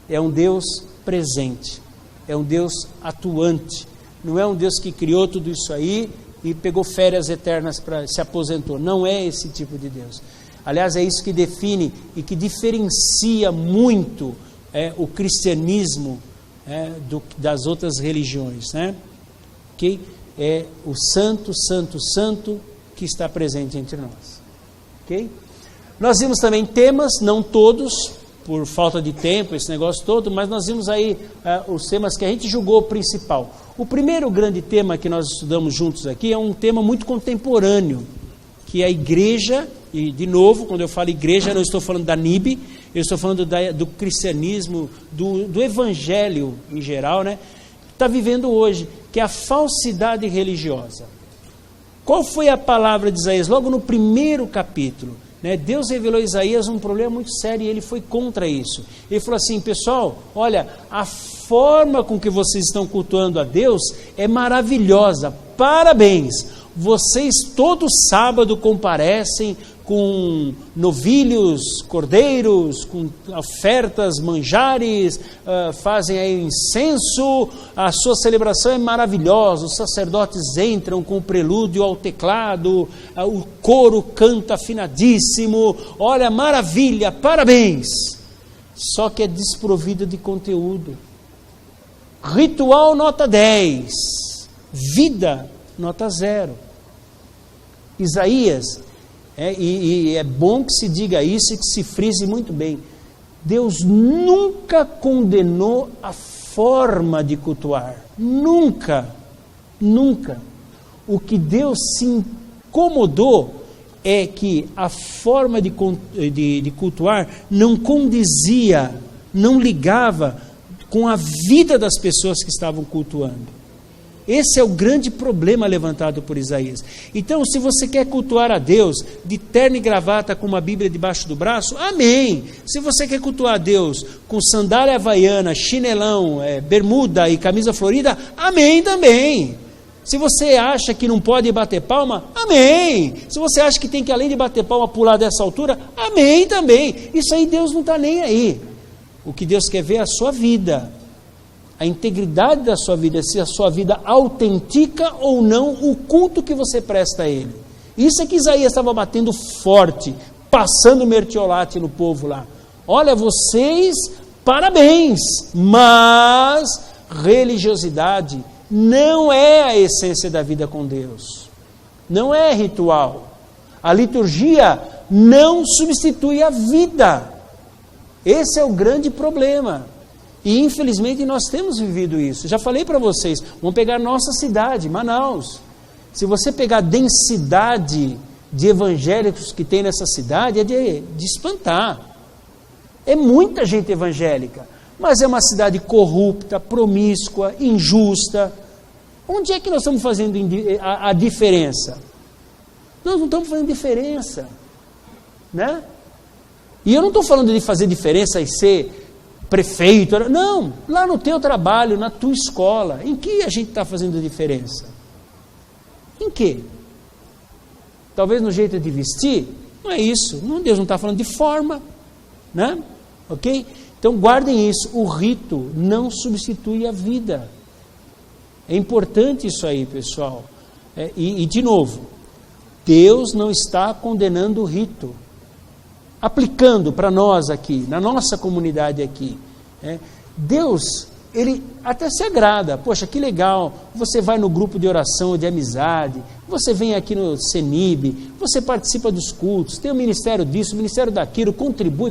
É um Deus presente, é um Deus atuante, não é um Deus que criou tudo isso aí e pegou férias eternas para se aposentou. Não é esse tipo de Deus. Aliás, é isso que define e que diferencia muito o cristianismo das outras religiões, né? Que é o santo, santo, santo que está presente entre nós. Ok? Nós vimos também temas, não todos, por falta de tempo, esse negócio todo, mas nós vimos aí os temas que a gente julgou principal. O primeiro grande tema que nós estudamos juntos aqui é um tema muito contemporâneo, que é a igreja, e de novo, quando eu falo igreja, eu não estou falando da NIB, eu estou falando do cristianismo, do evangelho em geral, né? Está vivendo hoje, que é a falsidade religiosa. Qual foi a palavra de Isaías? Logo no primeiro capítulo, né? Deus revelou a Isaías um problema muito sério e ele foi contra isso. Ele falou assim: pessoal, olha, a forma com que vocês estão cultuando a Deus é maravilhosa, parabéns, vocês todo sábado comparecem com novilhos, cordeiros, com ofertas, manjares, fazem aí incenso, a sua celebração é maravilhosa, os sacerdotes entram com o prelúdio ao teclado, o coro canta afinadíssimo, olha, maravilha, parabéns, só que é desprovido de conteúdo. Ritual nota 10, vida nota 0. Isaías, e é bom que se diga isso e que se frise muito bem, Deus nunca condenou a forma de cultuar, nunca, nunca. O que Deus se incomodou é que a forma de cultuar não condizia, não ligava com a vida das pessoas que estavam cultuando. Esse é o grande problema levantado por Isaías. Então, se você quer cultuar a Deus de terno e gravata com uma Bíblia debaixo do braço, amém. Se você quer cultuar a Deus com sandália havaiana, chinelão, bermuda e camisa florida, amém também. Se você acha que não pode bater palma, amém. Se você acha que tem que, além de bater palma, pular dessa altura, amém também. Isso aí Deus não está nem aí. O que Deus quer ver é a sua vida, a integridade da sua vida, se a sua vida autentica ou não o culto que você presta a Ele. Isso é que Isaías estava batendo forte, passando mertiolate no povo lá. Olha, vocês, parabéns, mas religiosidade não é a essência da vida com Deus. Não é ritual. A liturgia não substitui a vida. Esse é o grande problema. E infelizmente nós temos vivido isso. Já falei para vocês, vamos pegar nossa cidade, Manaus. Se você pegar a densidade de evangélicos que tem nessa cidade, é de espantar. É muita gente evangélica, mas é uma cidade corrupta, promíscua, injusta. Onde é que nós estamos fazendo a diferença? Nós não estamos fazendo diferença, né? E eu não estou falando de fazer diferença e ser prefeito, não, lá no teu trabalho, na tua escola, em que a gente está fazendo diferença? Em que? Talvez no jeito de vestir? Não é isso, Deus não está falando de forma, né? Ok? Então guardem isso, o rito não substitui a vida. É importante isso aí, pessoal. E de novo, Deus não está condenando o rito. Aplicando para nós aqui, na nossa comunidade aqui. Deus, Ele até se agrada. Poxa, que legal, você vai no grupo de oração, de amizade, você vem aqui no CENIB, você participa dos cultos, tem o ministério disso, o ministério daquilo, contribui,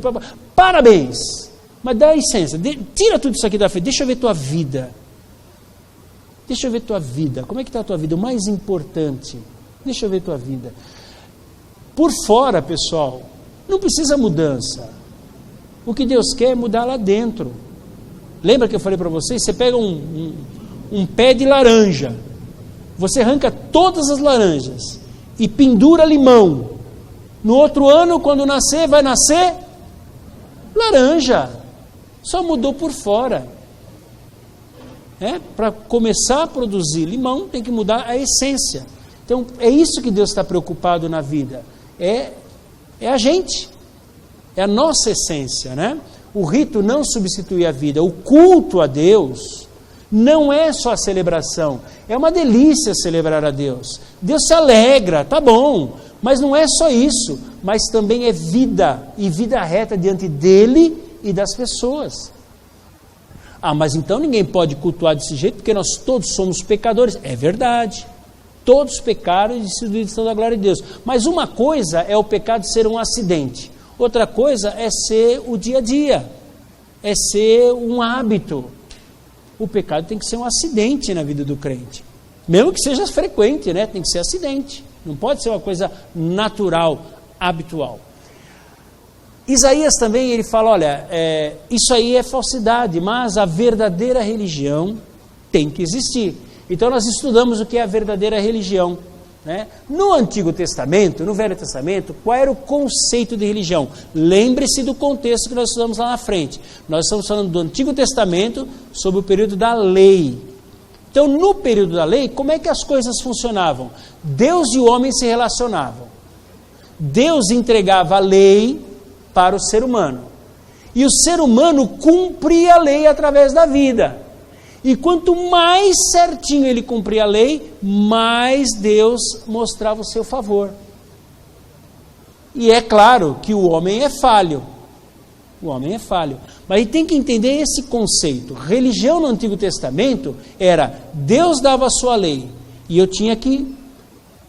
parabéns! Mas dá licença, tira tudo isso aqui da frente, deixa eu ver tua vida. Deixa eu ver tua vida, como é que está a tua vida? O mais importante, deixa eu ver tua vida. Por fora, pessoal, não precisa mudança. O que Deus quer é mudar lá dentro. Lembra que eu falei para vocês? Você pega um pé de laranja, você arranca todas as laranjas e pendura limão. No outro ano, quando nascer, vai nascer laranja. Só mudou por fora. Para começar a produzir limão, tem que mudar a essência. Então, é isso que Deus está preocupado na vida. É a gente. É a nossa essência, né? O rito não substitui a vida. O culto a Deus não é só a celebração. É uma delícia celebrar a Deus. Deus se alegra, tá bom. Mas não é só isso. Mas também é vida. E vida reta diante dele e das pessoas. Mas então ninguém pode cultuar desse jeito, porque nós todos somos pecadores. É verdade. Todos pecaram e se desviaram da glória de Deus. Mas uma coisa é o pecado ser um acidente. Outra coisa é ser o dia a dia. É ser um hábito. O pecado tem que ser um acidente na vida do crente. Mesmo que seja frequente, né? Tem que ser acidente. Não pode ser uma coisa natural, habitual. Isaías também, ele fala, olha, isso aí é falsidade, mas a verdadeira religião tem que existir. Então nós estudamos o que é a verdadeira religião, né? No Antigo Testamento, no Velho Testamento, qual era o conceito de religião? Lembre-se do contexto que nós estudamos lá na frente. Nós estamos falando do Antigo Testamento sobre o período da lei. Então no período da lei, como é que as coisas funcionavam? Deus e o homem se relacionavam. Deus entregava a lei para o ser humano. E o ser humano cumpria a lei através da vida. E quanto mais certinho ele cumpria a lei, mais Deus mostrava o seu favor. E é claro que o homem é falho. O homem é falho. Mas ele tem que entender esse conceito. Religião no Antigo Testamento era Deus dava a sua lei e eu tinha que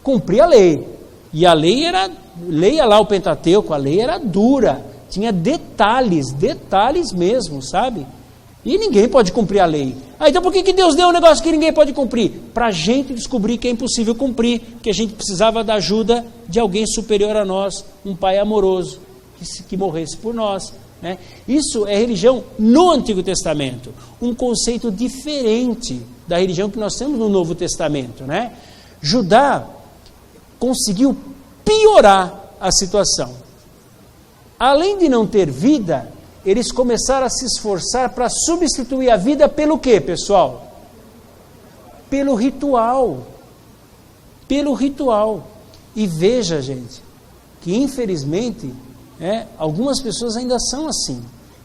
cumprir a lei. E a lei era, leia lá o Pentateuco, a lei era dura. Tinha detalhes mesmo, sabe? E ninguém pode cumprir a lei. Então por que Deus deu um negócio que ninguém pode cumprir? Para a gente descobrir que é impossível cumprir, que a gente precisava da ajuda de alguém superior a nós, um pai amoroso, que morresse por nós, né? Isso é religião no Antigo Testamento, um conceito diferente da religião que nós temos no Novo Testamento, né? Judá conseguiu piorar a situação. Além de não ter vida, eles começaram a se esforçar para substituir a vida pelo quê, pessoal? Pelo ritual. Pelo ritual. E veja, gente, que infelizmente, algumas pessoas ainda são assim.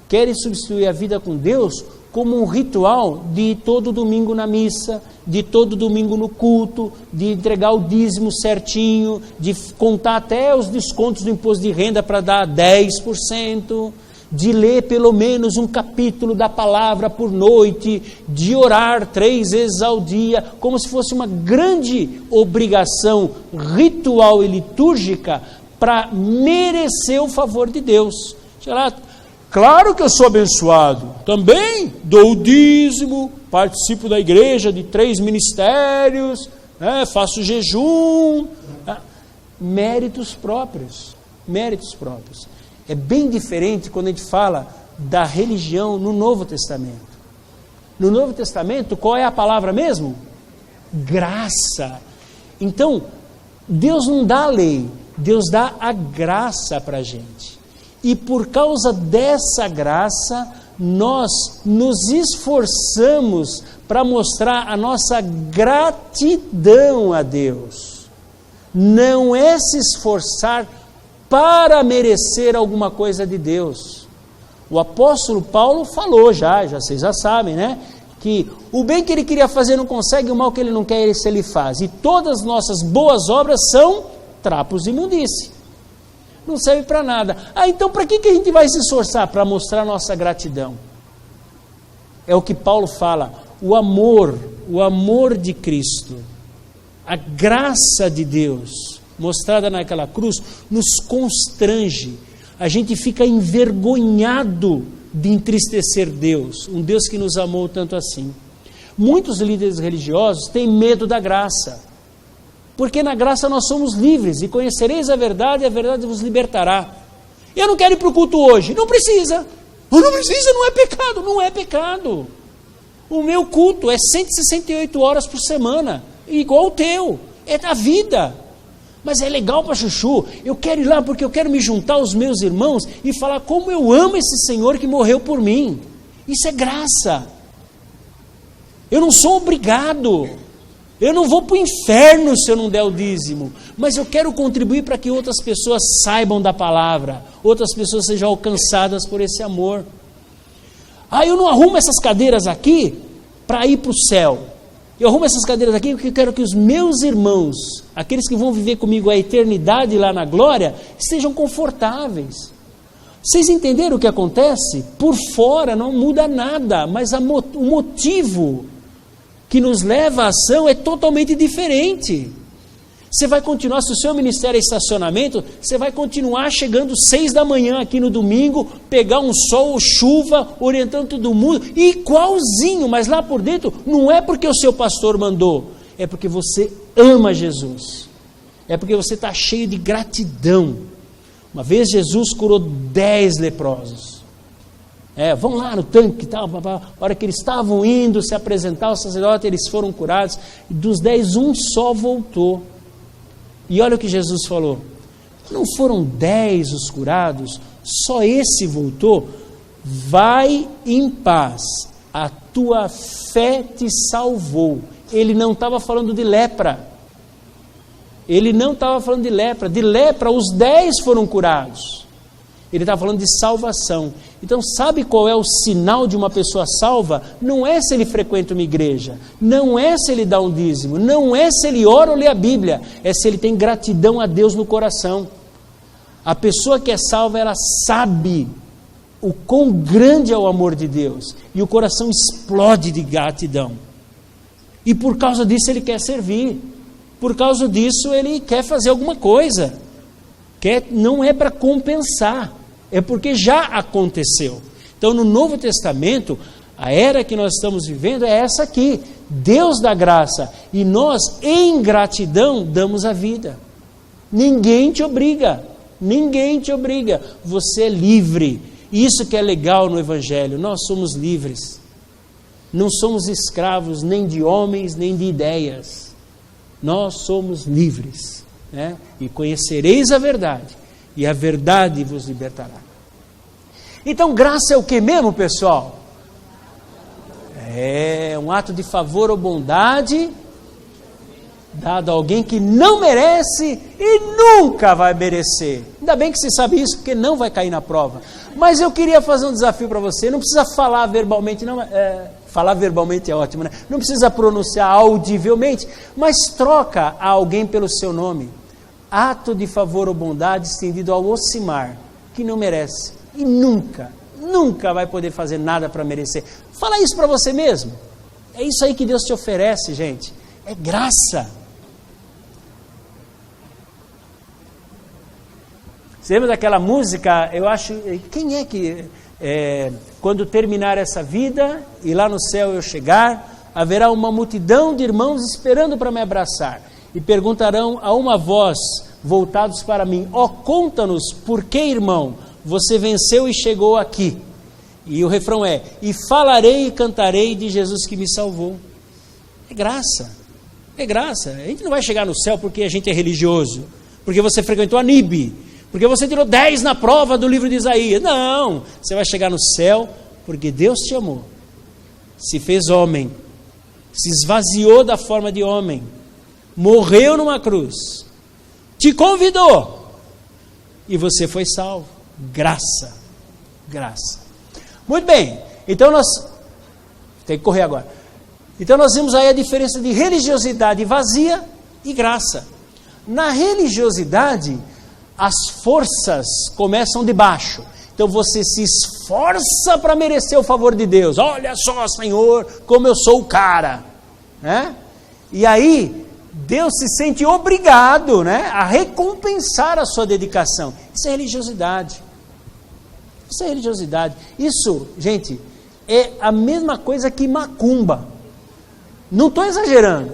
Querem substituir a vida com Deus como um ritual de ir todo domingo na missa, de todo domingo no culto, de entregar o dízimo certinho, de contar até os descontos do imposto de renda para dar 10%, de ler pelo menos um capítulo da palavra por noite, de orar 3 vezes ao dia, como se fosse uma grande obrigação ritual e litúrgica para merecer o favor de Deus. Sei lá, claro que eu sou abençoado, também dou o dízimo, participo da igreja de 3 ministérios, faço jejum, méritos próprios. É bem diferente quando a gente fala da religião no Novo Testamento. No Novo Testamento, qual é a palavra mesmo? Graça. Então, Deus não dá a lei, Deus dá a graça para a gente. E por causa dessa graça, nós nos esforçamos para mostrar a nossa gratidão a Deus. Não é se esforçar para merecer alguma coisa de Deus. O apóstolo Paulo falou já vocês já sabem, né? Que o bem que ele queria fazer não consegue, o mal que ele não quer, ele faz. E todas as nossas boas obras são trapos de imundície. Não serve para nada. Então para que a gente vai se esforçar? Para mostrar nossa gratidão. É o que Paulo fala, o amor de Cristo, a graça de Deus, mostrada naquela cruz, nos constrange. A gente fica envergonhado de entristecer Deus, um Deus que nos amou tanto assim. Muitos líderes religiosos têm medo da graça, porque na graça nós somos livres, e conhecereis a verdade, e a verdade vos libertará. Eu não quero ir para o culto hoje, não precisa, não é pecado, não é pecado. O meu culto é 168 horas por semana, igual o teu, é da vida. Mas é legal para chuchu, eu quero ir lá porque eu quero me juntar aos meus irmãos e falar como eu amo esse Senhor que morreu por mim. Isso é graça. Eu não sou obrigado, eu não vou para o inferno se eu não der o dízimo, mas eu quero contribuir para que outras pessoas saibam da palavra, outras pessoas sejam alcançadas por esse amor. Eu não arrumo essas cadeiras aqui para ir para o céu. Eu arrumo essas cadeiras aqui porque eu quero que os meus irmãos, aqueles que vão viver comigo a eternidade lá na glória, estejam confortáveis. Vocês entenderam o que acontece? Por fora não muda nada, mas o motivo que nos leva à ação é totalmente diferente. Você vai continuar, se o seu ministério é estacionamento, você vai continuar chegando 6 da manhã aqui no domingo, pegar um sol ou chuva, orientando todo mundo, igualzinho, mas lá por dentro, não é porque o seu pastor mandou, é porque você ama Jesus, é porque você está cheio de gratidão. Uma vez Jesus curou 10 leprosos, vão lá no tanque, tal, a hora que eles estavam indo se apresentar ao sacerdote, eles foram curados, e dos 10, um só voltou. E olha o que Jesus falou, não foram 10 os curados, só esse voltou, vai em paz, a tua fé te salvou. Ele não estava falando de lepra, de lepra os 10 foram curados, ele estava falando de salvação. Então sabe qual é o sinal de uma pessoa salva? Não é se ele frequenta uma igreja, não é se ele dá um dízimo, não é se ele ora ou lê a Bíblia, é se ele tem gratidão a Deus no coração. A pessoa que é salva, ela sabe o quão grande é o amor de Deus, e o coração explode de gratidão, e por causa disso ele quer servir, por causa disso ele quer fazer alguma coisa, não é para compensar, é porque já aconteceu. Então no Novo Testamento, a era que nós estamos vivendo é essa aqui, Deus dá graça, e nós em gratidão damos a vida. Ninguém te obriga, você é livre. Isso que é legal no Evangelho, nós somos livres, não somos escravos nem de homens, nem de ideias, nós somos livres, né? E conhecereis a verdade, e a verdade vos libertará. Então graça é o que mesmo, pessoal? É um ato de favor ou bondade dado a alguém que não merece e nunca vai merecer. Ainda bem que você sabe isso, porque não vai cair na prova. Mas eu queria fazer um desafio para você, não precisa falar verbalmente, falar verbalmente é ótimo, né? Não precisa pronunciar audivelmente, mas troca a alguém pelo seu nome. Ato de favor ou bondade estendido ao Ocimar, que não merece e nunca vai poder fazer nada para merecer. Fala isso para você mesmo. É isso aí que Deus te oferece, gente. É graça. Você lembra daquela música? Eu acho, quem é que quando terminar essa vida e lá no céu eu chegar, haverá uma multidão de irmãos esperando para me abraçar e perguntarão a uma voz, voltados para mim: conta-nos, por que, irmão, você venceu e chegou aqui? E o refrão é: e falarei e cantarei de Jesus que me salvou. É graça. É graça. A gente não vai chegar no céu porque a gente é religioso, porque você frequentou a NIB, porque você tirou 10 na prova do livro de Isaías. Não, você vai chegar no céu porque Deus te amou, se fez homem, se esvaziou da forma de homem, morreu numa cruz, te convidou e você foi salvo. Graça, graça. Muito bem, então nós... Tem que correr agora. Então nós vimos aí a diferença de religiosidade vazia e graça. Na religiosidade, as forças começam de baixo. Então você se esforça para merecer o favor de Deus. Olha só, Senhor, como eu sou o cara, né? E aí Deus se sente obrigado, né, a recompensar a sua dedicação. Isso é religiosidade. Isso é religiosidade. Isso, gente, é a mesma coisa que macumba. Não estou exagerando.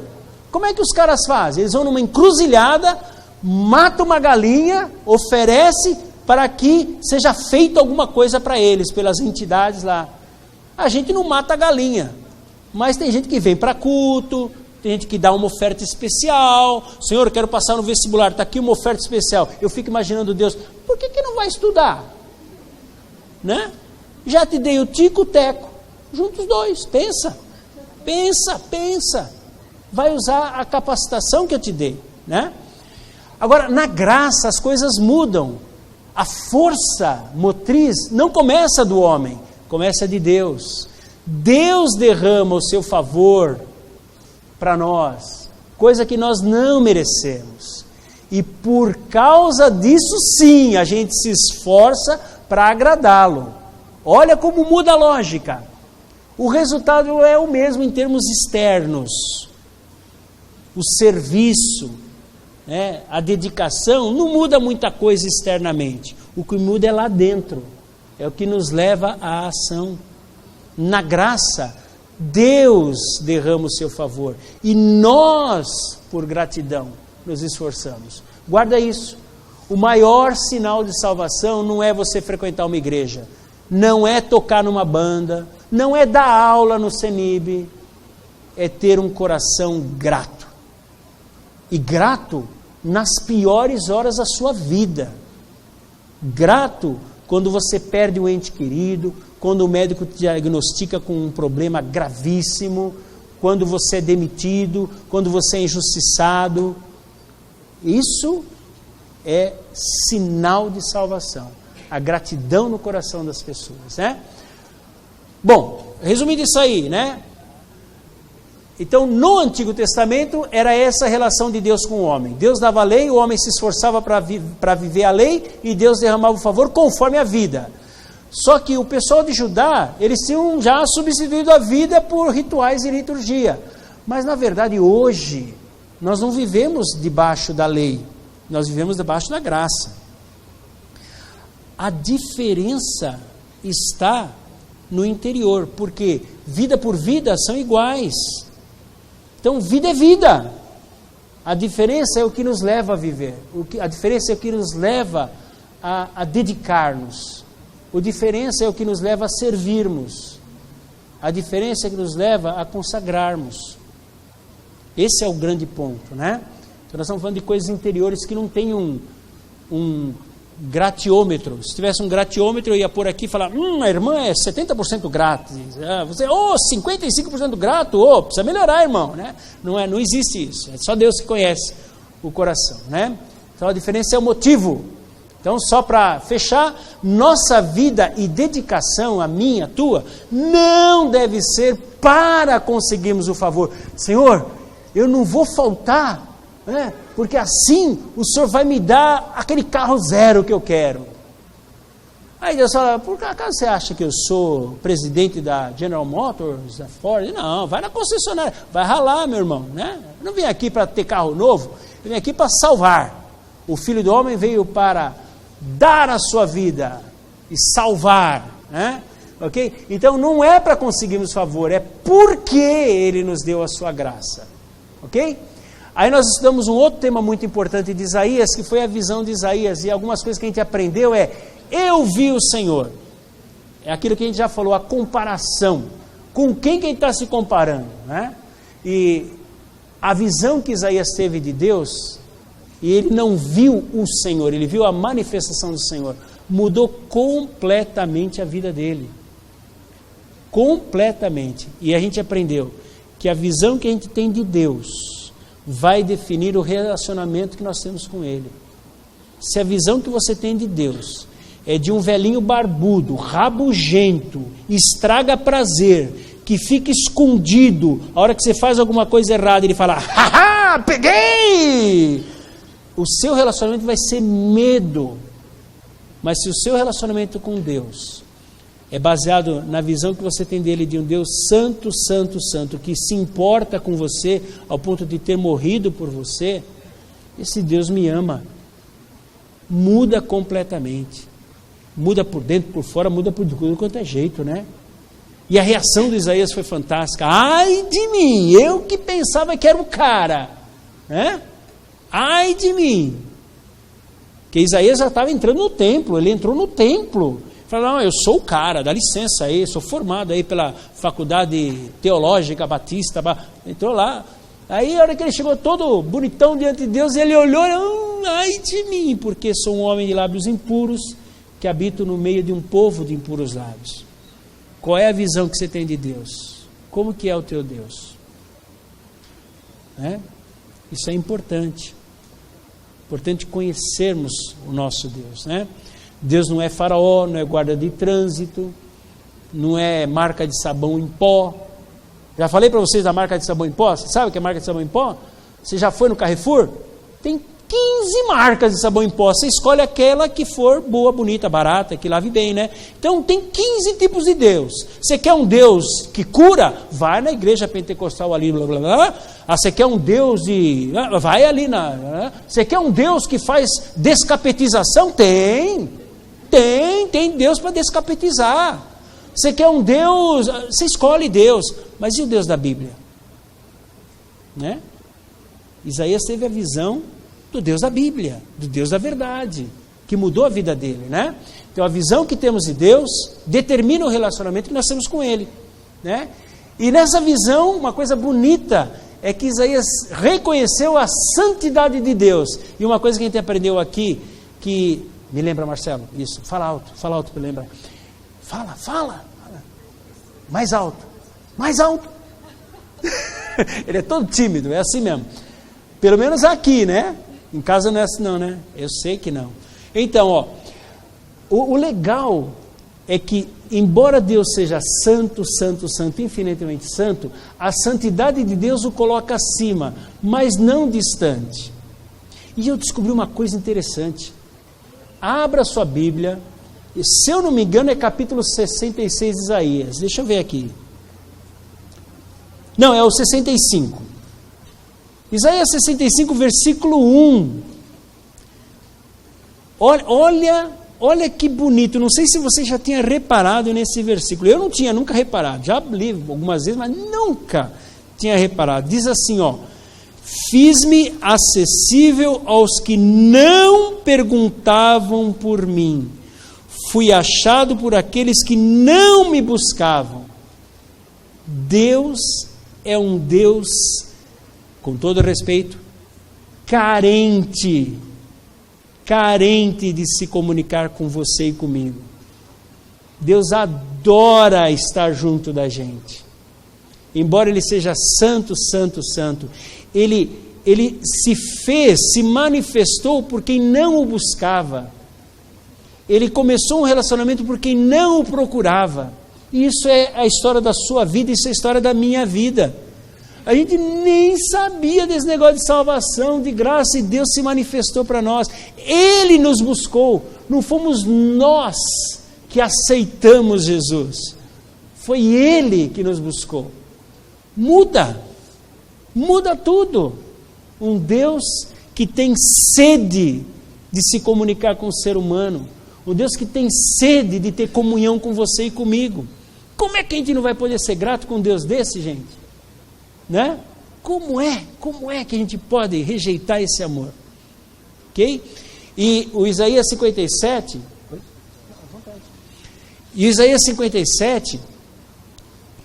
Como é que os caras fazem? Eles vão numa encruzilhada, matam uma galinha, oferece para que seja feita alguma coisa para eles, pelas entidades lá. A gente não mata a galinha, mas tem gente que vem para culto, tem gente que dá uma oferta especial. Senhor, eu quero passar no vestibular, está aqui uma oferta especial. Eu fico imaginando Deus, por que não vai estudar? Né? Já te dei o tico, o teco, juntos os dois, pensa. Pensa, vai usar a capacitação que eu te dei, né? Agora, na graça as coisas mudam, a força motriz não começa do homem, começa de Deus. Deus derrama o seu favor para nós, coisa que nós não merecemos, e por causa disso sim, a gente se esforça para agradá-lo. Olha como muda a lógica. O resultado é o mesmo em termos externos. O serviço, né, a dedicação, não muda muita coisa externamente. O que muda é lá dentro. É o que nos leva à ação. Na graça, Deus derrama o seu favor. E nós, por gratidão, nos esforçamos. Guarda isso. O maior sinal de salvação não é você frequentar uma igreja. Não é tocar numa banda, não é dar aula no CENIB, é ter um coração grato. E grato nas piores horas da sua vida. Grato quando você perde um ente querido, quando o médico te diagnostica com um problema gravíssimo, quando você é demitido, quando você é injustiçado. Isso é sinal de salvação. A gratidão no coração das pessoas, né? Bom, resumindo isso aí, né? Então, no Antigo Testamento, era essa a relação de Deus com o homem. Deus dava a lei, o homem se esforçava para viver a lei, e Deus derramava o favor conforme a vida. Só que o pessoal de Judá, eles tinham já substituído a vida por rituais e liturgia. Mas, na verdade, hoje, nós não vivemos debaixo da lei, nós vivemos debaixo da graça. A diferença está no interior, porque vida por vida são iguais. Então, vida é vida. A diferença é o que nos leva a viver. A diferença é o que nos leva a dedicar-nos. A diferença é o que nos leva a servirmos. A diferença é o que nos leva a consagrarmos. Esse é o grande ponto, né? Então, nós estamos falando de coisas interiores que não tem um gratiômetro. Se tivesse um gratiômetro, eu ia pôr aqui e falar, a irmã é 70% grata. Você, 55% grato, precisa melhorar, irmão, né? Não existe isso. É só Deus que conhece o coração, né? Então a diferença é o motivo. Então, só para fechar, nossa vida e dedicação, a minha, a tua, não deve ser para conseguirmos o favor. Senhor, eu não vou faltar, né? Porque assim o Senhor vai me dar aquele carro zero que eu quero. Aí Deus fala, por acaso você acha que eu sou presidente da General Motors, da Ford? Não, vai na concessionária, vai ralar, meu irmão, né? Eu não vim aqui para ter carro novo, eu vim aqui para salvar. O Filho do Homem veio para dar a sua vida e salvar, né? Ok? Então não é para conseguirmos favor, é porque Ele nos deu a sua graça. Ok? Aí nós estudamos um outro tema muito importante de Isaías, que foi a visão de Isaías, e algumas coisas que a gente aprendeu eu vi o Senhor. É aquilo que a gente já falou, a comparação. Com quem que ele está se comparando, né? E a visão que Isaías teve de Deus, e ele não viu o Senhor, ele viu a manifestação do Senhor, mudou completamente a vida dele. Completamente. E a gente aprendeu que a visão que a gente tem de Deus vai definir o relacionamento que nós temos com Ele. Se a visão que você tem de Deus é de um velhinho barbudo, rabugento, estraga prazer, que fica escondido, a hora que você faz alguma coisa errada, ele fala, haha, peguei! O seu relacionamento vai ser medo. Mas se o seu relacionamento com Deus é baseado na visão que você tem dele de um Deus santo, santo, santo, que se importa com você ao ponto de ter morrido por você, esse Deus me ama. Muda completamente. Muda por dentro, por fora, muda por tudo quanto é jeito, né? E a reação de Isaías foi fantástica. Ai de mim, eu que pensava que era o cara, né? Ai de mim. Porque Isaías já estava entrando no templo, ele entrou no templo. Falou, não, eu sou o cara, dá licença aí, sou formado aí pela Faculdade Teológica Batista, entrou lá. Aí a hora que ele chegou todo bonitão diante de Deus, ele olhou, ai de mim, porque sou um homem de lábios impuros, que habito no meio de um povo de impuros lábios. Qual é a visão que você tem de Deus? Como que é o teu Deus? Né? Isso é importante. Importante conhecermos o nosso Deus, né? Deus não é faraó, não é guarda de trânsito, não é marca de sabão em pó. Já falei para vocês da marca de sabão em pó? Você sabe o que é marca de sabão em pó? Você já foi no Carrefour? Tem 15 marcas de sabão em pó. Você escolhe aquela que for boa, bonita, barata, que lave bem, né? Então tem 15 tipos de Deus. Você quer um Deus que cura? Vai na igreja pentecostal ali, blá blá blá. Ah, você quer um Deus de... vai ali na... Você quer um Deus que faz descapetização? Tem Deus para descapetizar. Você quer um Deus... Você escolhe Deus. Mas e o Deus da Bíblia? Né? Isaías teve a visão do Deus da Bíblia, do Deus da verdade, que mudou a vida dele, né? Então a visão que temos de Deus determina o relacionamento que nós temos com Ele, né? E nessa visão, uma coisa bonita é que Isaías reconheceu a santidade de Deus. E uma coisa que a gente aprendeu aqui, que... Me lembra, Marcelo? Isso, fala alto para lembrar. Fala. Mais alto. Ele é todo tímido, é assim mesmo. Pelo menos aqui, né? Em casa não é assim não, né? Eu sei que não. Então, ó, o legal é que, embora Deus seja santo, santo, santo, infinitamente santo, a santidade de Deus o coloca acima, mas não distante. E eu descobri uma coisa interessante. Abra sua Bíblia, e, se eu não me engano é capítulo 66 de Isaías. Deixa eu ver aqui. Não, é o 65. Isaías 65, versículo 1. Olha que bonito. Não sei se você já tinha reparado nesse versículo. Eu não tinha nunca reparado. Já li algumas vezes, mas nunca tinha reparado. Diz assim, ó: fiz-me acessível aos que não perguntavam por mim. Fui achado por aqueles que não me buscavam. Deus é um Deus, com todo respeito, carente de se comunicar com você e comigo. Deus adora estar junto da gente. Embora Ele seja santo, santo, santo, Ele se manifestou por quem não o buscava. Ele começou um relacionamento por quem não o procurava. Isso é a história da sua vida, isso é a história da minha vida. A gente nem sabia desse negócio de salvação, de graça, e Deus se manifestou para nós. Ele nos buscou, não fomos nós que aceitamos Jesus. Foi Ele que nos buscou. Muda tudo. Um Deus que tem sede de se comunicar com o ser humano. Um Deus que tem sede de ter comunhão com você e comigo. Como é que a gente não vai poder ser grato com um Deus desse, gente? Né? Como é que a gente pode rejeitar esse amor? Ok? E o Isaías 57, E Isaías 57,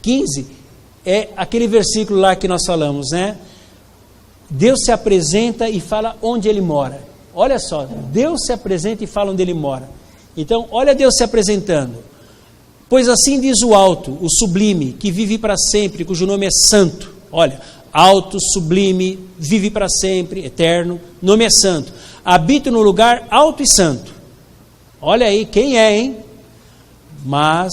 15, é aquele versículo lá que nós falamos, né? Deus se apresenta e fala onde Ele mora. Olha só, Deus se apresenta e fala onde Ele mora. Então, olha Deus se apresentando. Pois assim diz o alto, o sublime, que vive para sempre, cujo nome é santo. Olha, alto, sublime, vive para sempre, eterno, nome é santo. Habito no lugar alto e santo. Olha aí, quem é, hein? Mas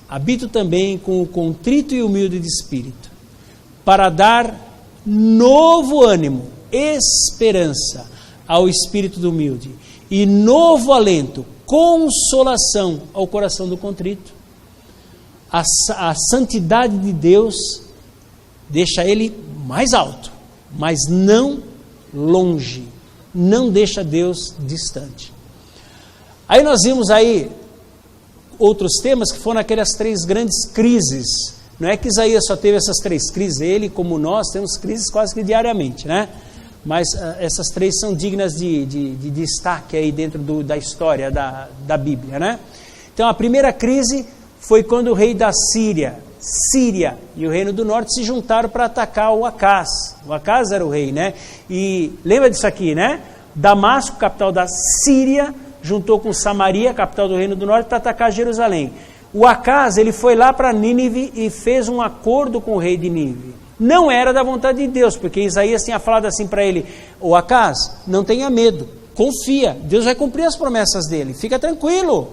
habito também com o contrito e humilde de espírito, para dar novo ânimo, esperança ao espírito do humilde, e novo alento, consolação ao coração do contrito. A santidade de Deus deixa ele mais alto, mas não longe, não deixa Deus distante. Aí nós vimos aí outros temas que foram aquelas 3 grandes crises. Não é que Isaías só teve essas 3 crises, ele como nós temos crises quase que diariamente, né? Mas essas 3 são dignas de destaque aí dentro da história da Bíblia, né? Então a primeira crise foi quando o rei da Síria e o reino do norte se juntaram para atacar o Acaz. O Acaz era o rei, né? E lembra disso aqui, né? Damasco, capital da Síria, juntou com Samaria, capital do reino do norte, para atacar Jerusalém. O Acaz, ele foi lá para Nínive e fez um acordo com o rei de Nínive. Não era da vontade de Deus, porque Isaías tinha falado assim para ele: o Acaz, não tenha medo, confia, Deus vai cumprir as promessas dele, fica tranquilo.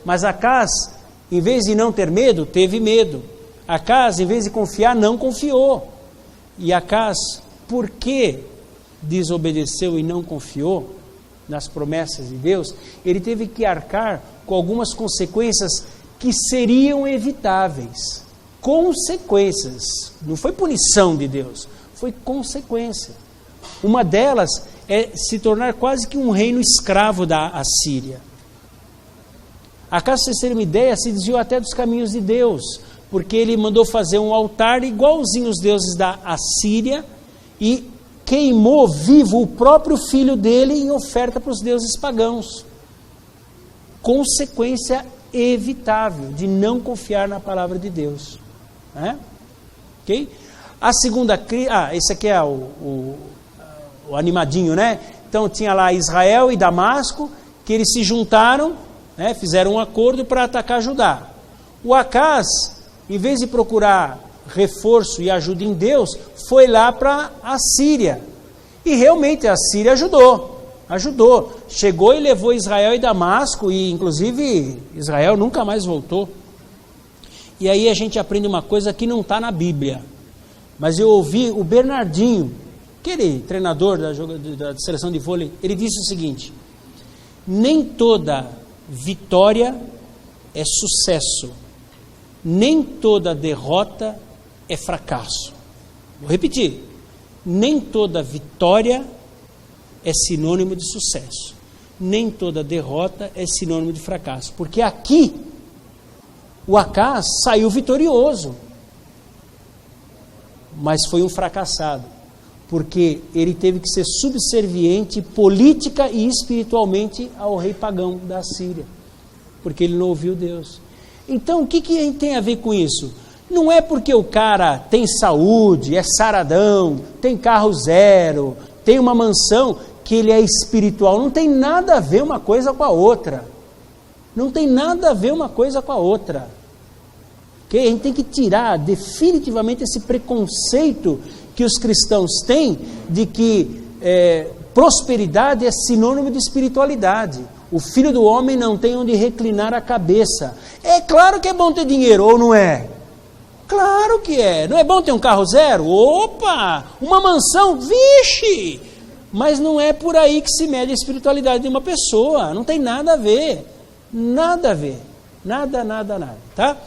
Mas Acaz, em vez de não ter medo, teve medo. Acaz, em vez de confiar, não confiou. E Acaz, por que desobedeceu e não confiou nas promessas de Deus? Ele teve que arcar com algumas consequências que seriam evitáveis. Consequências, não foi punição de Deus, foi consequência. Uma delas é se tornar quase que um reino escravo da Assíria. Acaso vocês terem uma ideia, se desviou até dos caminhos de Deus, porque ele mandou fazer um altar igualzinho aos deuses da Assíria e queimou vivo o próprio filho dele em oferta para os deuses pagãos. Consequência evitável de não confiar na palavra de Deus. Okay? A segunda crise, esse aqui é o animadinho, né? Então tinha lá Israel e Damasco, que eles se juntaram, né? Fizeram um acordo para atacar Judá. O Acaz, em vez de procurar reforço e ajuda em Deus, foi lá para a Síria. E realmente a Síria ajudou. Chegou e levou Israel e Damasco, e inclusive Israel nunca mais voltou. E aí a gente aprende uma coisa que não está na Bíblia, mas eu ouvi o Bernardinho, aquele treinador da seleção de vôlei, ele disse o seguinte: nem toda vitória é sucesso, nem toda derrota é fracasso. Vou repetir: nem toda vitória é sinônimo de sucesso, nem toda derrota é sinônimo de fracasso, porque aqui o Acaz saiu vitorioso, mas foi um fracassado, porque ele teve que ser subserviente política e espiritualmente ao rei pagão da Síria, porque ele não ouviu Deus. Então o que tem a ver com isso? Não é porque o cara tem saúde, é saradão, tem carro zero, tem uma mansão, que ele é espiritual. Não tem nada a ver uma coisa com a outra. Não tem nada a ver uma coisa com a outra. Okay? A gente tem que tirar definitivamente esse preconceito que os cristãos têm de que prosperidade é sinônimo de espiritualidade. O filho do homem não tem onde reclinar a cabeça. É claro que é bom ter dinheiro, ou não é? Claro que é. Não é bom ter um carro zero? Opa! Uma mansão? Vixe! Mas não é por aí que se mede a espiritualidade de uma pessoa. Não tem nada a ver. Nada a ver. Nada, tá?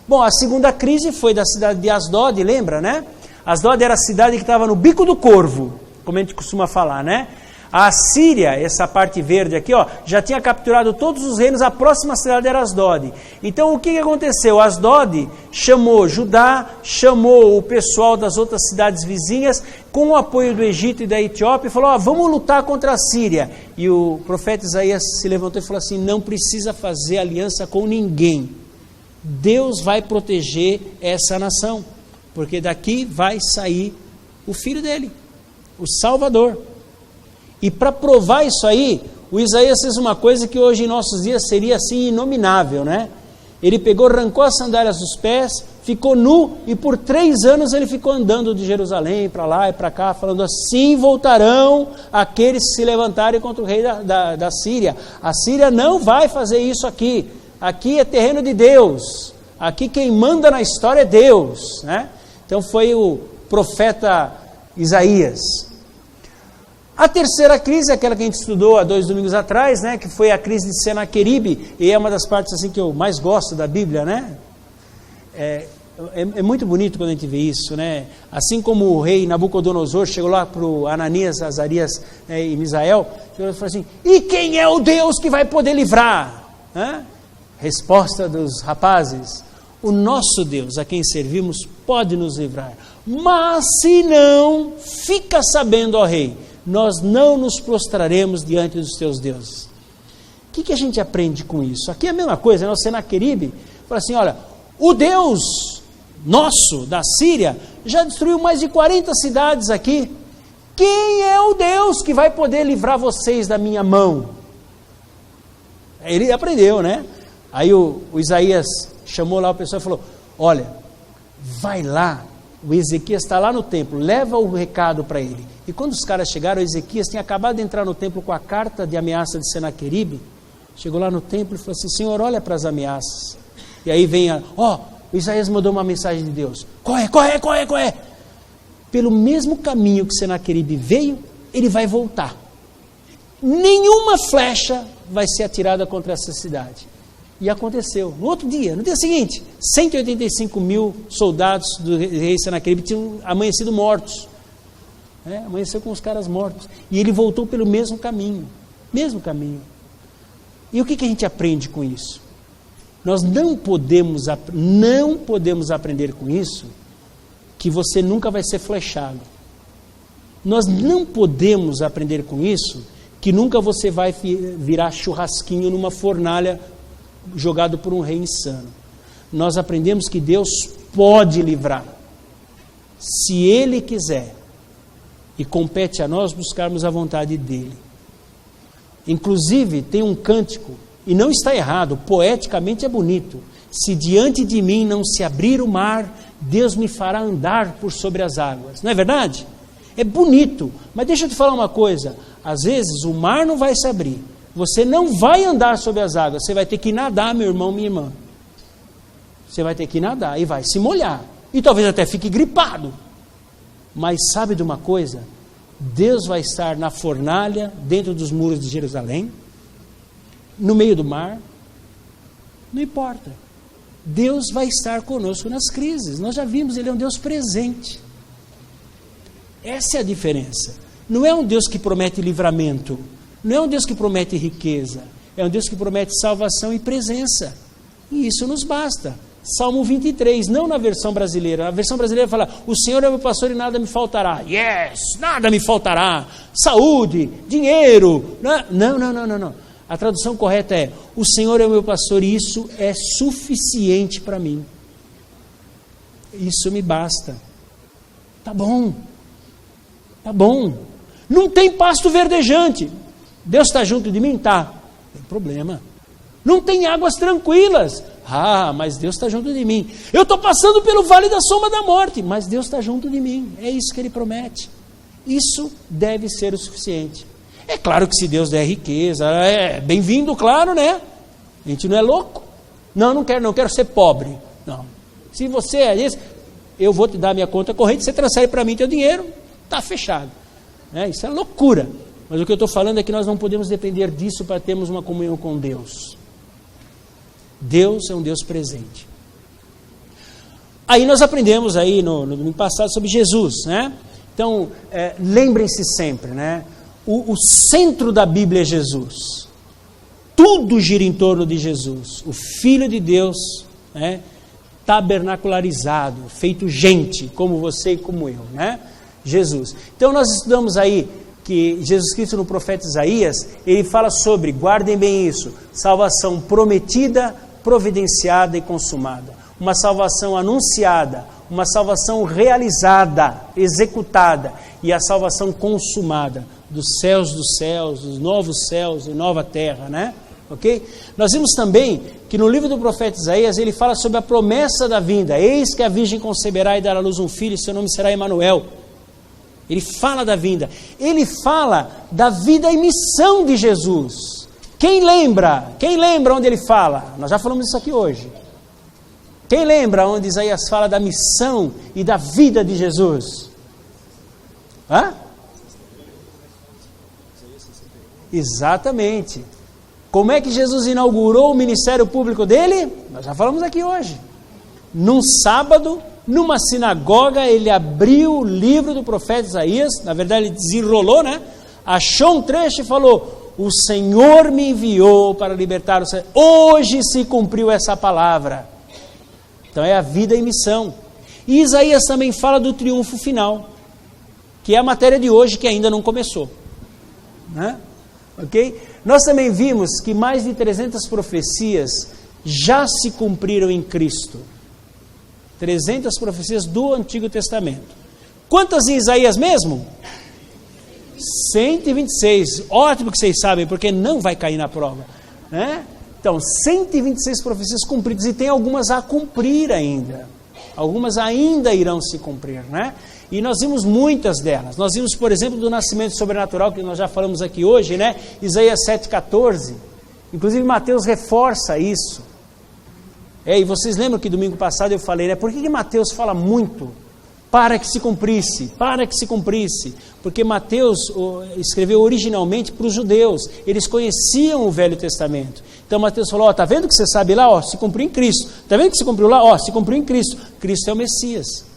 Bom, a segunda crise foi da cidade de Asdod, lembra, né? Asdod era a cidade que estava no bico do corvo, como a gente costuma falar, né? A Síria, essa parte verde aqui, ó, já tinha capturado todos os reinos, a próxima cidade era Asdod. Então o que aconteceu? Asdod chamou Judá, chamou o pessoal das outras cidades vizinhas, com o apoio do Egito e da Etiópia, e falou, ó, vamos lutar contra a Síria. E o profeta Isaías se levantou e falou assim, não precisa fazer aliança com ninguém. Deus vai proteger essa nação, porque daqui vai sair o filho dele, o Salvador. E para provar isso aí, o Isaías fez uma coisa que hoje em nossos dias seria assim inominável, né? Ele pegou, arrancou as sandálias dos pés, ficou nu e por 3 anos ele ficou andando de Jerusalém para lá e para cá, falando assim, voltarão aqueles que se levantarem contra o rei da Síria. A Síria não vai fazer isso aqui. Aqui é terreno de Deus. Aqui quem manda na história é Deus, né? Então foi o profeta Isaías. A terceira crise, aquela que a gente estudou há 2 domingos atrás, né, que foi a crise de Senaqueribe, e é uma das partes assim que eu mais gosto da Bíblia, né? É muito bonito quando a gente vê isso, né? Assim como o rei Nabucodonosor chegou lá para o Ananias, Azarias e Misael, ele falou assim, e quem é o Deus que vai poder livrar? Resposta dos rapazes, o nosso Deus, a quem servimos, pode nos livrar, mas se não, fica sabendo, ó rei, nós não nos prostraremos diante dos teus deuses. O que a gente aprende com isso? Aqui é a mesma coisa, né? O Senaqueribe fala assim, olha, o Deus nosso, da Síria, já destruiu mais de 40 cidades aqui. Quem é o Deus que vai poder livrar vocês da minha mão? Ele aprendeu, né? Aí o Isaías chamou lá o pessoal e falou, olha, vai lá, o Ezequias está lá no templo, leva o recado para ele. E quando os caras chegaram, o Ezequias tinha acabado de entrar no templo com a carta de ameaça de Senaqueribe, chegou lá no templo e falou assim, Senhor, olha para as ameaças. E aí vem o Isaías mandou uma mensagem de Deus, qual é? Pelo mesmo caminho que Senaqueribe veio, ele vai voltar. Nenhuma flecha vai ser atirada contra essa cidade. E aconteceu. No outro dia, no dia seguinte, 185 mil soldados do rei Senaqueribe tinham amanhecido mortos. Amanheceu com os caras mortos. E ele voltou pelo mesmo caminho. Mesmo caminho. E o que a gente aprende com isso? Nós não podemos aprender com isso que você nunca vai ser flechado. Nós não podemos aprender com isso que nunca você vai virar churrasquinho numa fornalha jogado por um rei insano. Nós aprendemos que Deus pode livrar, se Ele quiser, e compete a nós buscarmos a vontade dEle. Inclusive, tem um cântico, e não está errado, poeticamente é bonito, se diante de mim não se abrir o mar, Deus me fará andar por sobre as águas. Não é verdade? É bonito, mas deixa eu te falar uma coisa, às vezes o mar não vai se abrir, você não vai andar sobre as águas, você vai ter que nadar, meu irmão, minha irmã. Você vai ter que nadar e vai se molhar. E talvez até fique gripado. Mas sabe de uma coisa? Deus vai estar na fornalha, dentro dos muros de Jerusalém, no meio do mar. Não importa. Deus vai estar conosco nas crises. Nós já vimos, Ele é um Deus presente. Essa é a diferença. Não é um Deus que promete livramento. Não é um Deus que promete riqueza, é um Deus que promete salvação e presença. E isso nos basta. Salmo 23, não na versão brasileira. A versão brasileira fala, o Senhor é meu pastor e nada me faltará. Yes, nada me faltará. Saúde, dinheiro. Não. A tradução correta é, o Senhor é o meu pastor e isso é suficiente para mim. Isso me basta. Tá bom. Não tem pasto verdejante. Deus está junto de mim? Tá. Não tem problema. Não tem águas tranquilas. Mas Deus está junto de mim. Eu estou passando pelo vale da sombra da morte, mas Deus está junto de mim. É isso que Ele promete. Isso deve ser o suficiente. É claro que se Deus der riqueza, é bem-vindo, claro, né? A gente não é louco. Não quero ser pobre. Não. Se você é esse, eu vou te dar minha conta corrente, você transfere para mim teu dinheiro, está fechado. Isso é loucura. Mas o que eu estou falando é que nós não podemos depender disso para termos uma comunhão com Deus. Deus é um Deus presente. Aí nós aprendemos aí no domingo passado sobre Jesus, né? Então, lembrem-se sempre, né? o centro da Bíblia é Jesus. Tudo gira em torno de Jesus, o Filho de Deus, né, tabernacularizado, feito gente, como você e como eu, né? Jesus. Então nós estudamos aí que Jesus Cristo no profeta Isaías, ele fala sobre, guardem bem isso, salvação prometida, providenciada e consumada. Uma salvação anunciada, uma salvação realizada, executada, e a salvação consumada dos céus, dos novos céus e nova terra, né? Ok? Nós vimos também que no livro do profeta Isaías ele fala sobre a promessa da vinda. Eis que a virgem conceberá e dará à luz um filho, e seu nome será Emanuel. Ele fala da vinda. Ele fala da vida e missão de Jesus. Quem lembra? Quem lembra onde ele fala? Nós já falamos isso aqui hoje. Quem lembra onde Isaías fala da missão e da vida de Jesus? Hã? Exatamente. Como é que Jesus inaugurou o ministério público dele? Nós já falamos aqui hoje. Num sábado, numa sinagoga, ele abriu o livro do profeta Isaías, na verdade ele desenrolou, né? Achou um trecho e falou, o Senhor me enviou para libertar o Senhor. Hoje se cumpriu essa palavra. Então é a vida e missão. E Isaías também fala do triunfo final, que é a matéria de hoje que ainda não começou, né? Ok? Nós também vimos que mais de 300 profecias já se cumpriram em Cristo. 300 profecias do Antigo Testamento. Quantas em Isaías mesmo? 126. Ótimo que vocês sabem, porque não vai cair na prova, né? Então, 126 profecias cumpridas, e tem algumas a cumprir ainda. Algumas ainda irão se cumprir, né? E nós vimos muitas delas. Nós vimos, por exemplo, do nascimento sobrenatural, que nós já falamos aqui hoje, né? Isaías 7,14. Inclusive, Mateus reforça isso. E vocês lembram que domingo passado eu falei, né? Por que Mateus fala muito? Para que se cumprisse, para que se cumprisse. Porque Mateus escreveu originalmente para os judeus. Eles conheciam o Velho Testamento. Então Mateus falou, está vendo que você sabe lá? Se cumpriu em Cristo. Está vendo que se cumpriu lá? Se cumpriu em Cristo. Cristo é o Messias.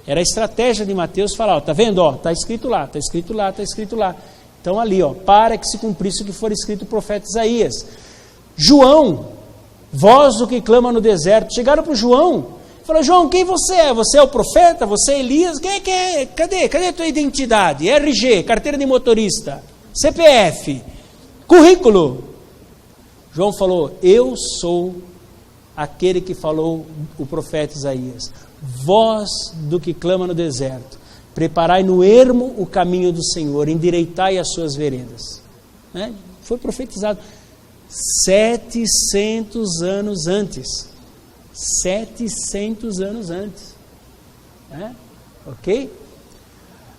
Era a estratégia de Mateus falar, está vendo? Está escrito lá, está escrito lá, está escrito lá. Então ali, para que se cumprisse o que for escrito o profeta Isaías. João, voz do que clama no deserto. Chegaram para o João, falaram, João, quem você é? Você é o profeta? Você é Elias? Quem é? Cadê a tua identidade? RG, carteira de motorista, CPF, currículo. João falou, eu sou aquele que falou o profeta Isaías. Voz do que clama no deserto, preparai no ermo o caminho do Senhor, endireitai as suas veredas, né? Foi profetizado 700 anos antes, 700 anos antes, né? Ok?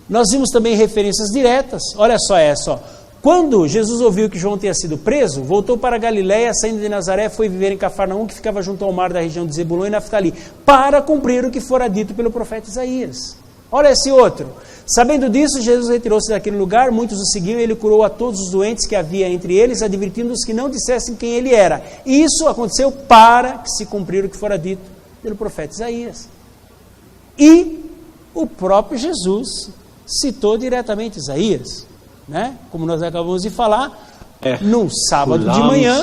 Nós vimos também referências diretas, olha só essa, Quando Jesus ouviu que João tinha sido preso, voltou para Galiléia, saindo de Nazaré, foi viver em Cafarnaum, que ficava junto ao mar da região de Zebulon e Naftali, para cumprir o que fora dito pelo profeta Isaías. Olha esse outro. Sabendo disso, Jesus retirou-se daquele lugar, muitos o seguiam e ele curou a todos os doentes que havia entre eles, advertindo-os que não dissessem quem ele era. E isso aconteceu para que se cumprir o que fora dito pelo profeta Isaías. E o próprio Jesus citou diretamente Isaías, né? Como nós acabamos de falar, num sábado de manhã,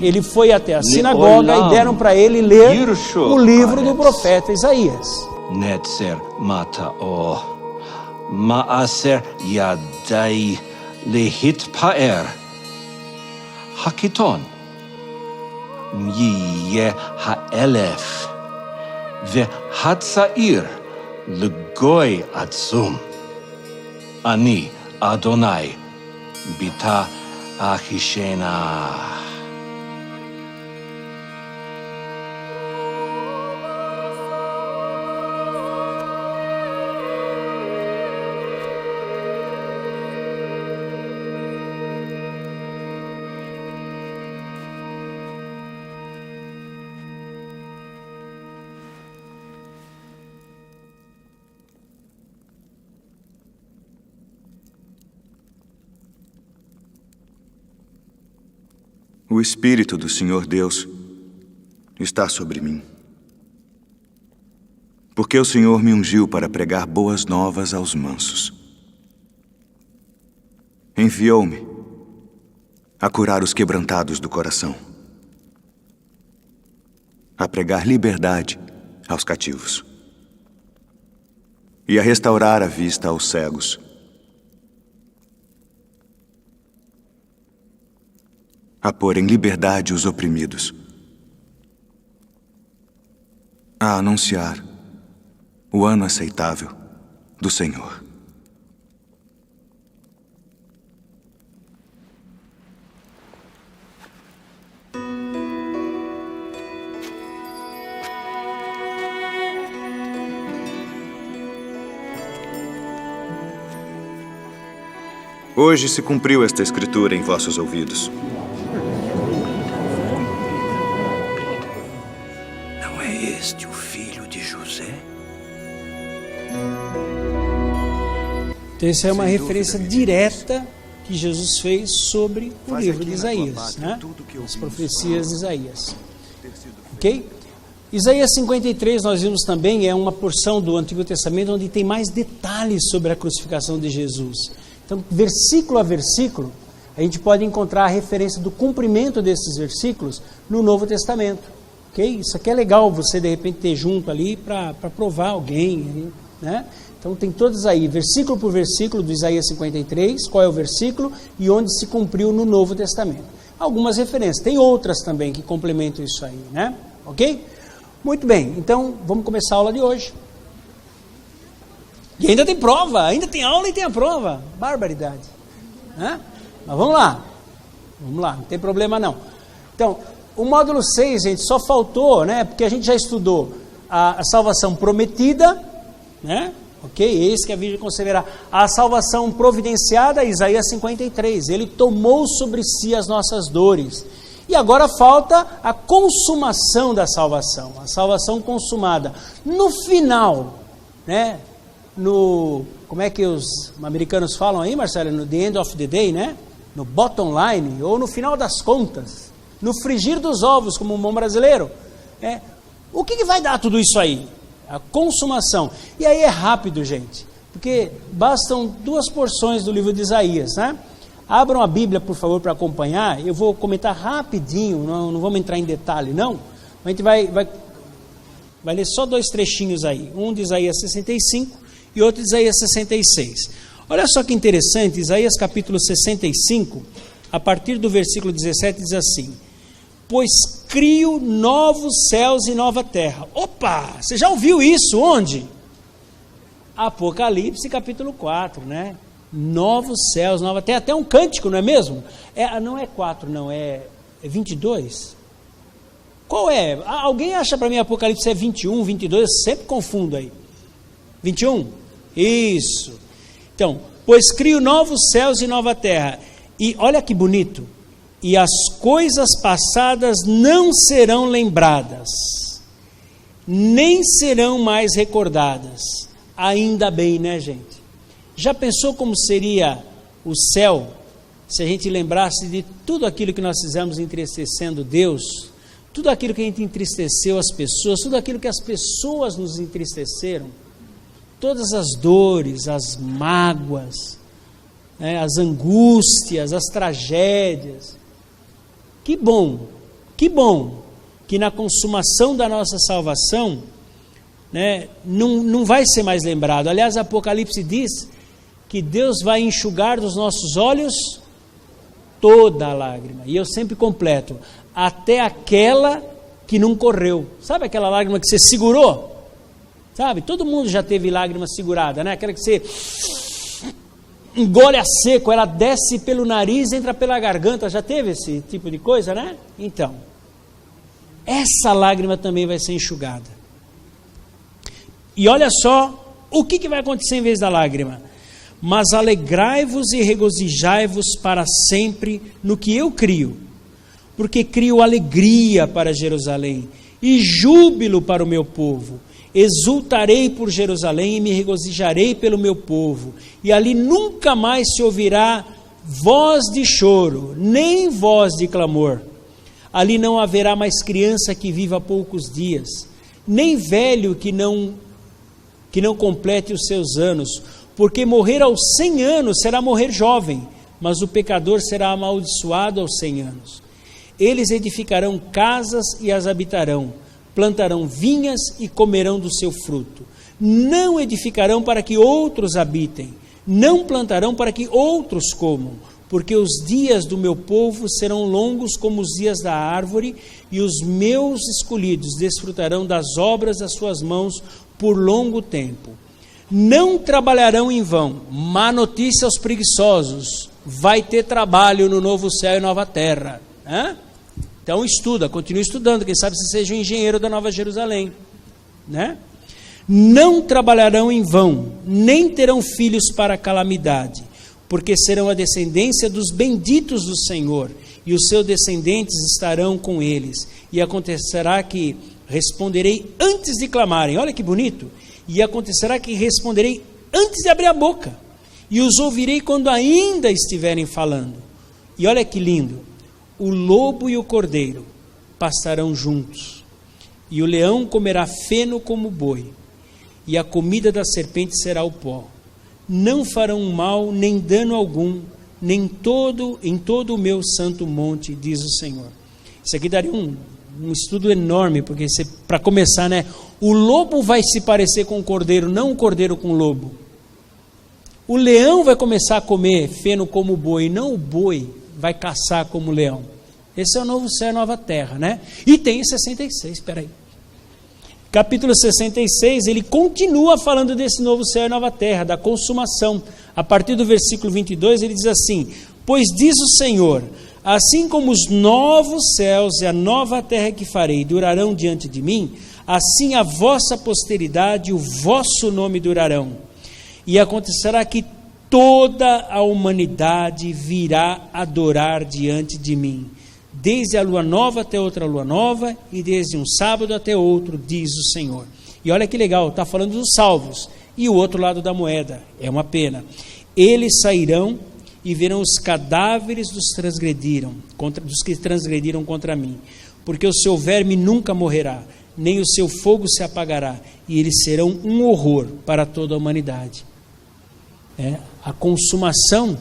ele foi até a sinagoga e deram para ele ler o livro do profeta Isaías. Netzer matao, maaser yadai lehitpaer, hakiton, yiye haelef, ve hatsair, legoi atzum, ani Adonai, bita achishena. O Espírito do Senhor Deus está sobre mim, porque o Senhor me ungiu para pregar boas novas aos mansos. enviou-me a curar os quebrantados do coração, a pregar liberdade aos cativos e a restaurar a vista aos cegos, a pôr em liberdade os oprimidos, a anunciar o ano aceitável do Senhor. Hoje se cumpriu esta escritura em vossos ouvidos. Não é este o filho de José? Então, isso é uma referência direta que Jesus fez sobre o livro de Isaías, né? As profecias de Isaías. Ok? Isaías 53, nós vimos também, é uma porção do Antigo Testamento onde tem mais detalhes sobre a crucificação de Jesus. Então, versículo a versículo, a gente pode encontrar a referência do cumprimento desses versículos no Novo Testamento. Ok? Isso aqui é legal você, de repente, ter junto ali para provar alguém, né? Então tem todos aí, versículo por versículo do Isaías 53, qual é o versículo e onde se cumpriu no Novo Testamento. Algumas referências, tem outras também que complementam isso aí, né? Ok? Muito bem, então vamos começar a aula de hoje. E ainda tem prova, ainda tem aula e tem a prova. Barbaridade, né? Mas vamos lá, não tem problema não. Então, o módulo 6, gente, só faltou, né? Porque a gente já estudou a salvação prometida, né? Ok, eis que a Virgem conceberá. A salvação providenciada, Isaías 53, ele tomou sobre si as nossas dores. E agora falta a consumação da salvação, a salvação consumada. No final, né? Como é que os americanos falam aí, Marcelo? No the end of the day, né? No bottom line, ou no final das contas, no frigir dos ovos, como um bom brasileiro. O que vai dar tudo isso aí? A consumação. E aí é rápido, gente, porque bastam 2 porções do livro de Isaías, né? Abram a Bíblia, por favor, para acompanhar. Eu vou comentar rapidinho, não vamos entrar em detalhe, não. A gente vai ler só 2 trechinhos aí. Um de Isaías 65 e outro de Isaías 66. Olha só que interessante, Isaías capítulo 65, a partir do versículo 17, diz assim: pois crio novos céus e nova terra. Opa! Você já ouviu isso? Onde? Apocalipse capítulo 4, né? Novos céus, nova terra. Até um cântico, não é mesmo? Não é 4, não, é 22? Qual é? Alguém acha para mim Apocalipse é 21, 22? Eu sempre confundo aí. 21? Isso. Então, pois crio novos céus e nova terra. E olha que bonito. E as coisas passadas não serão lembradas, nem serão mais recordadas. Ainda bem, né, gente? Já pensou como seria o céu se a gente lembrasse de tudo aquilo que nós fizemos entristecendo Deus, tudo aquilo que a gente entristeceu as pessoas, tudo aquilo que as pessoas nos entristeceram, todas as dores, as mágoas, né, as angústias, as tragédias. Que bom que na consumação da nossa salvação, né, não vai ser mais lembrado. Aliás, Apocalipse diz que Deus vai enxugar dos nossos olhos toda a lágrima. E eu sempre completo, até aquela que não correu. Sabe aquela lágrima que você segurou? Sabe? Todo mundo já teve lágrima segurada, né? Aquela que você engole a seco, ela desce pelo nariz, entra pela garganta. Já teve esse tipo de coisa, né? Então, essa lágrima também vai ser enxugada. E olha só, o que vai acontecer em vez da lágrima? Mas alegrai-vos e regozijai-vos para sempre no que eu crio, porque crio alegria para Jerusalém e júbilo para o meu povo. Exultarei por Jerusalém e me regozijarei pelo meu povo, e ali nunca mais se ouvirá voz de choro, nem voz de clamor. Ali não haverá mais criança que viva poucos dias, nem velho que não complete os seus anos, porque morrer aos 100 anos será morrer jovem, mas o pecador será amaldiçoado aos 100 anos. Eles edificarão casas e as habitarão, plantarão vinhas e comerão do seu fruto. Não edificarão para que outros habitem, não plantarão para que outros comam, porque os dias do meu povo serão longos como os dias da árvore, e os meus escolhidos desfrutarão das obras das suas mãos por longo tempo. Não trabalharão em vão. Má notícia aos preguiçosos: vai ter trabalho no novo céu e nova terra. Então estuda, continue estudando, quem sabe você seja um engenheiro da Nova Jerusalém, né? Não trabalharão em vão, nem terão filhos para calamidade, porque serão a descendência dos benditos do Senhor, e os seus descendentes estarão com eles. E acontecerá que responderei antes de clamarem. Olha que bonito. E acontecerá que responderei antes de abrir a boca, e os ouvirei quando ainda estiverem falando. E olha que lindo. O lobo e o cordeiro pastarão juntos, e o leão comerá feno como boi, e a comida da serpente será o pó. Não farão mal nem dano algum, nem em todo o meu santo monte, diz o Senhor. Isso aqui daria um estudo enorme, porque para começar, né? O lobo vai se parecer com o cordeiro, não o cordeiro com o lobo. O leão vai começar a comer feno como o boi, não o boi vai caçar como o leão. Esse é o novo céu e nova terra, né? E tem 66, espera aí. Capítulo 66, ele continua falando desse novo céu e nova terra, da consumação. A partir do versículo 22, ele diz assim: pois diz o Senhor, assim como os novos céus e a nova terra que farei durarão diante de mim, assim a vossa posteridade e o vosso nome durarão. E acontecerá que toda a humanidade virá adorar diante de mim, desde a lua nova até outra lua nova, e desde um sábado até outro, diz o Senhor. E olha que legal, está falando dos salvos. E o outro lado da moeda, é uma pena. Eles sairão e verão os cadáveres dos que transgrediram contra mim, porque o seu verme nunca morrerá, nem o seu fogo se apagará, e eles serão um horror para toda a humanidade. A consumação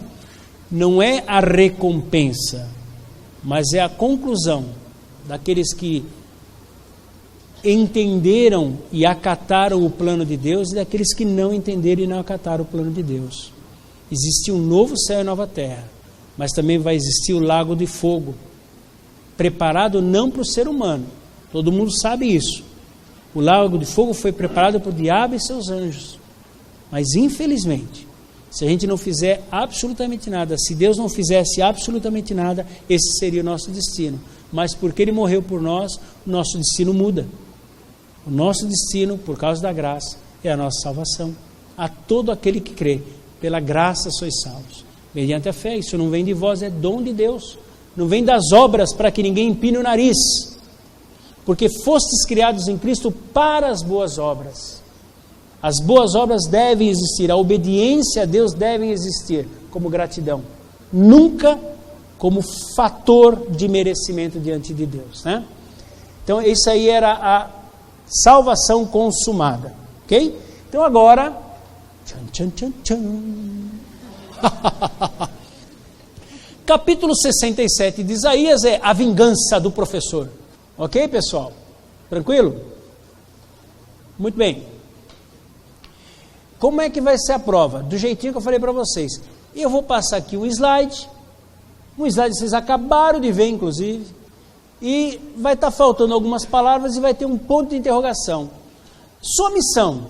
não é a recompensa, mas é a conclusão daqueles que entenderam e acataram o plano de Deus, e daqueles que não entenderam e não acataram o plano de Deus. Existe um novo céu e nova terra, mas também vai existir o lago de fogo, preparado não para o ser humano, todo mundo sabe isso. O lago de fogo foi preparado para o diabo e seus anjos, mas infelizmente, se a gente não fizer absolutamente nada, se Deus não fizesse absolutamente nada, esse seria o nosso destino. Mas porque Ele morreu por nós, o nosso destino muda. O nosso destino, por causa da graça, é a nossa salvação. A todo aquele que crê, pela graça sois salvos, mediante a fé. Isso não vem de vós, é dom de Deus. Não vem das obras para que ninguém empine o nariz. Porque fostes criados em Cristo para as boas obras. As boas obras devem existir, a obediência a Deus deve existir como gratidão, nunca como fator de merecimento diante de Deus, né? Então isso aí era a salvação consumada, ok? Então agora, capítulo 67 de Isaías é a vingança do professor, ok, pessoal? Tranquilo? Muito bem. Como é que vai ser a prova? Do jeitinho que eu falei para vocês. Eu vou passar aqui um slide que vocês acabaram de ver, inclusive, e vai estar faltando algumas palavras e vai ter um ponto de interrogação. Sua missão,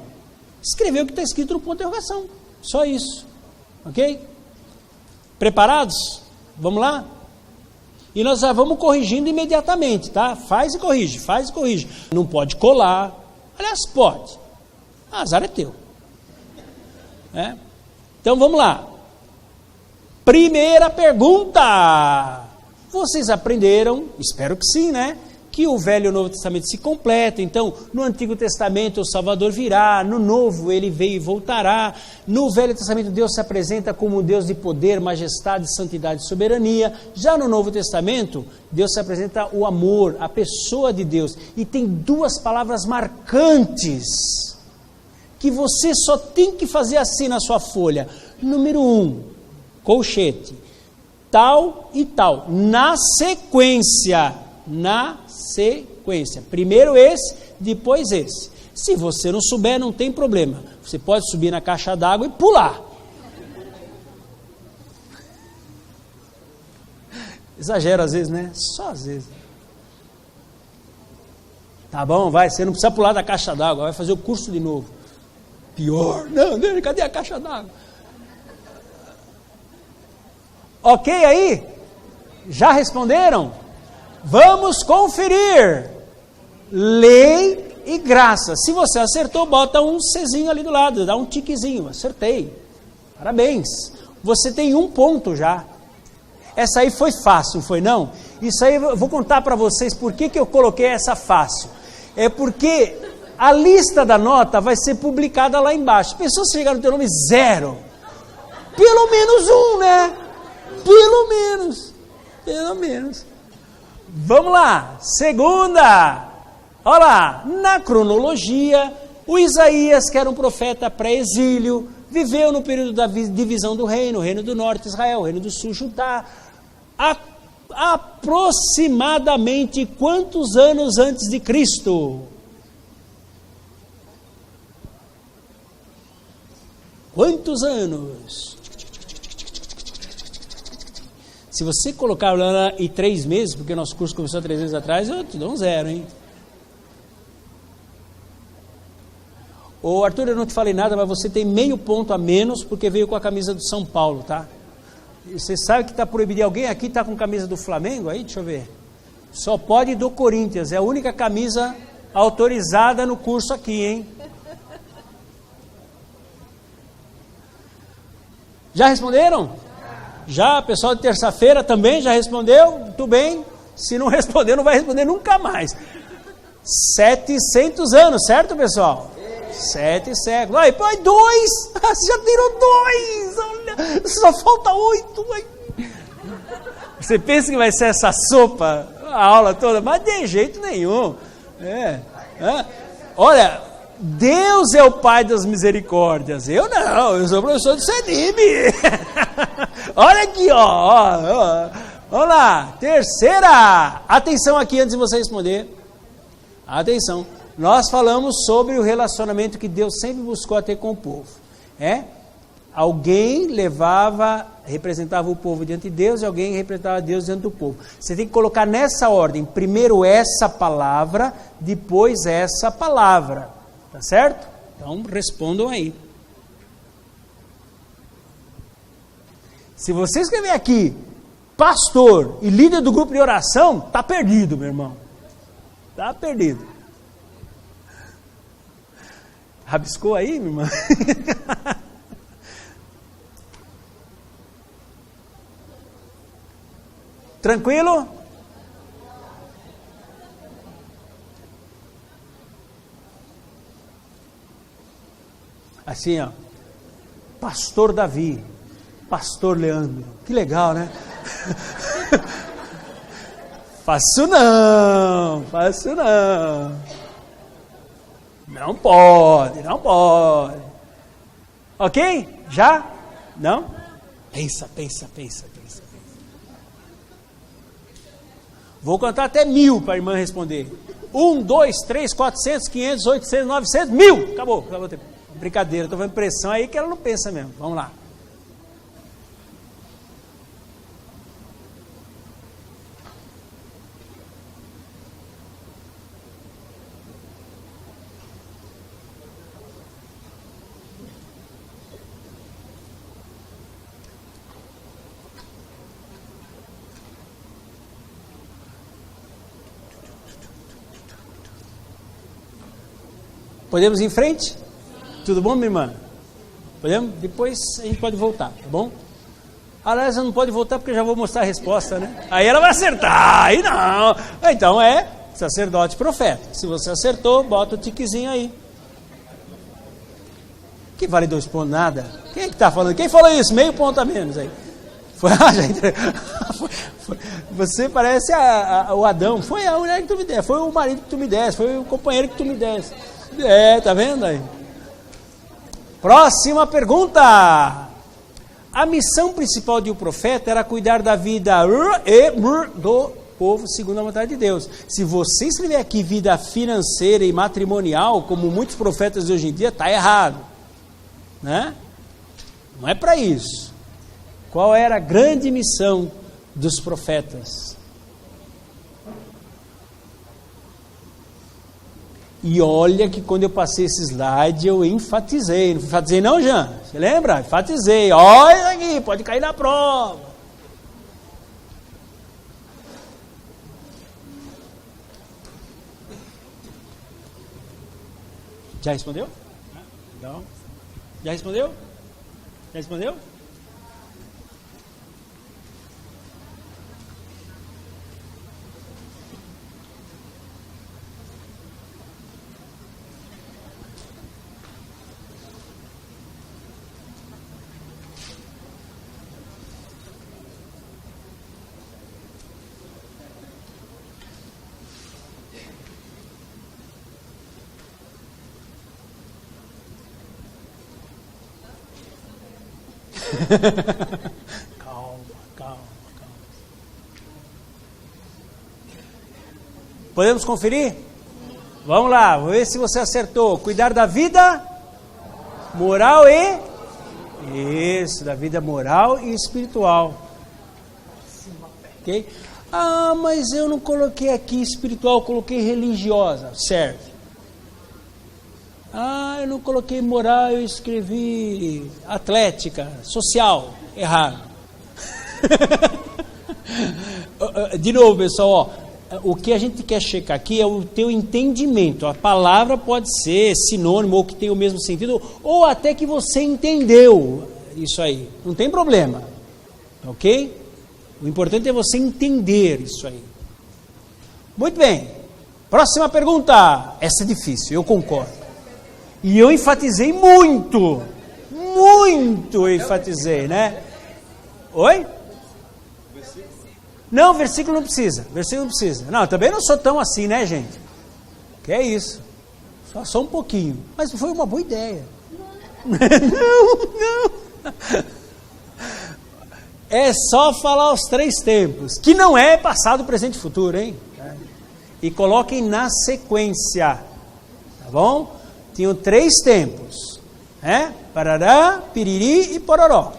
escrever o que está escrito no ponto de interrogação. Só isso. Ok? Preparados? Vamos lá? E nós já vamos corrigindo imediatamente, tá? Faz e corrige. Não pode colar. Aliás, pode. Azar é teu. Então vamos lá. Primeira pergunta. Vocês aprenderam, espero que sim, né? Que o Velho e o Novo Testamento se completam. Então, no Antigo Testamento o Salvador virá, no Novo ele veio e voltará. No Velho Testamento Deus se apresenta como Deus de poder, majestade, santidade e soberania. Já no Novo Testamento, Deus se apresenta o amor, a pessoa de Deus. E tem duas palavras marcantes que você só tem que fazer assim na sua folha. Número 1, colchete. tal e tal. Na sequência. Primeiro esse, depois esse. Se você não souber, não tem problema. Você pode subir na caixa d'água e pular. Exagero às vezes, né? Só às vezes. Tá bom, vai, você não precisa pular da caixa d'água, vai fazer o curso de novo. Pior. Não, cadê a caixa d'água? Ok aí? Já responderam? Vamos conferir. Lei e graça. Se você acertou, bota um Czinho ali do lado, dá um tiquezinho. Acertei. Parabéns. Você tem 1 ponto já. Essa aí foi fácil, foi não? Isso aí eu vou contar para vocês por que eu coloquei essa fácil. É porque a lista da nota vai ser publicada lá embaixo. Pensou se chegar no teu nome 0? Pelo menos 1, né? Pelo menos. Vamos lá. Segunda. Olha lá. Na cronologia, o Isaías, que era um profeta pré-exílio, viveu no período da divisão do reino, o reino do norte, Israel, o reino do sul, Judá. Aproximadamente quantos anos antes de Cristo? Quantos anos? Se você colocar lá e 3 meses, porque o nosso curso começou 3 meses atrás, eu te dou um 0, hein? Ô Arthur, eu não te falei nada, mas você tem meio ponto a menos, porque veio com a camisa do São Paulo, tá? Você sabe que está proibido. Alguém aqui está com camisa do Flamengo aí? Deixa eu ver. Só pode do Corinthians, é a única camisa autorizada no curso aqui, hein? Já responderam? Já, pessoal de terça-feira também já respondeu? Muito bem. Se não responder, não vai responder nunca mais. 700 anos, certo, pessoal? 7 séculos. Aí, põe 2. Você já tirou 2. Olha, só falta 8. Você pensa que vai ser essa sopa, a aula toda? Mas de jeito nenhum. Olha, Deus é o Pai das misericórdias. Eu não, eu sou professor de CENIB. Olha aqui, ó. Vamos lá, terceira. Atenção aqui antes de você responder. Atenção. Nós falamos sobre o relacionamento que Deus sempre buscou ter com o povo. Alguém representava o povo diante de Deus e alguém representava Deus diante do povo. Você tem que colocar nessa ordem. Primeiro essa palavra, depois essa palavra. Tá certo? Então respondam aí. Se você escrever aqui, pastor e líder do grupo de oração, tá perdido, meu irmão. Tá perdido. Rabiscou aí, minha irmã? Tranquilo? Assim, ó. Pastor Davi, Pastor Leandro. Que legal, né? Faço não. Não pode. Ok? Já? Não? Pensa. Vou contar até 1000 para a irmã responder. 1, 2, 3, 400, 500, 800, 900, 1000. Acabou o tempo. Brincadeira, estou fazendo pressão aí que ela não pensa mesmo. Vamos lá. Podemos ir em frente? Tudo bom, minha irmã? Podemos? Depois a gente pode voltar, tá bom? Aliás, ela não pode voltar porque eu já vou mostrar a resposta, né? Aí ela vai acertar, aí não. Então é sacerdote profeta. Se você acertou, bota o tiquezinho aí. Que vale 2 pontos, nada. Quem é que está falando? Quem falou isso? Meio ponto a menos aí. Você parece o Adão. Foi a mulher que tu me desse, foi o marido que tu me desse, foi o companheiro que tu me desse. Tá vendo aí? Próxima pergunta. A missão principal de um profeta era cuidar da vida do povo segundo a vontade de Deus. Se você escrever aqui vida financeira e matrimonial, como muitos profetas de hoje em dia, está errado, né? Não é para isso. Qual era a grande missão dos profetas? E olha que quando eu passei esse slide, eu enfatizei. Não enfatizei não, Jean? Você lembra? Enfatizei. Olha aqui, pode cair na prova. Já respondeu? Não. Já respondeu? Já respondeu? Calma. Podemos conferir? Vamos lá, vamos ver se você acertou. Cuidar da vida moral da vida moral e espiritual. Ok? Ah, mas eu não coloquei aqui espiritual, coloquei religiosa. Certo. Ah, eu não coloquei moral, eu escrevi atlética, social. Errado. De novo, pessoal, ó, o que a gente quer checar aqui é o teu entendimento. A palavra pode ser sinônimo ou que tem o mesmo sentido, ou até que você entendeu isso aí. Não tem problema. Ok? O importante é você entender isso aí. Muito bem. Próxima pergunta. Essa é difícil, eu concordo. E eu enfatizei muito enfatizei, né? Oi? Não, versículo não precisa. Não, também não sou tão assim, né, gente? Que é isso. Só um pouquinho. Mas foi uma boa ideia. Não. É só falar os 3 tempos, que não é passado, presente e futuro, hein? E coloquem na sequência, tá bom? Tinham 3 tempos, né? Parará, piriri e pororó.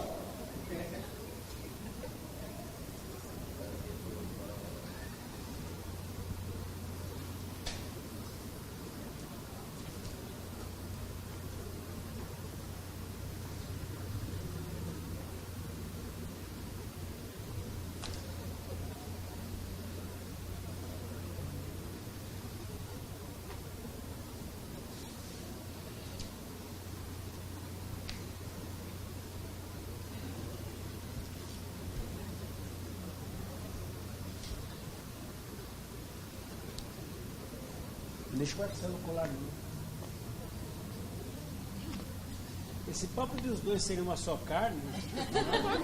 Deixa o Marcelo colar ali. Esse papo dos dois serem uma só carne,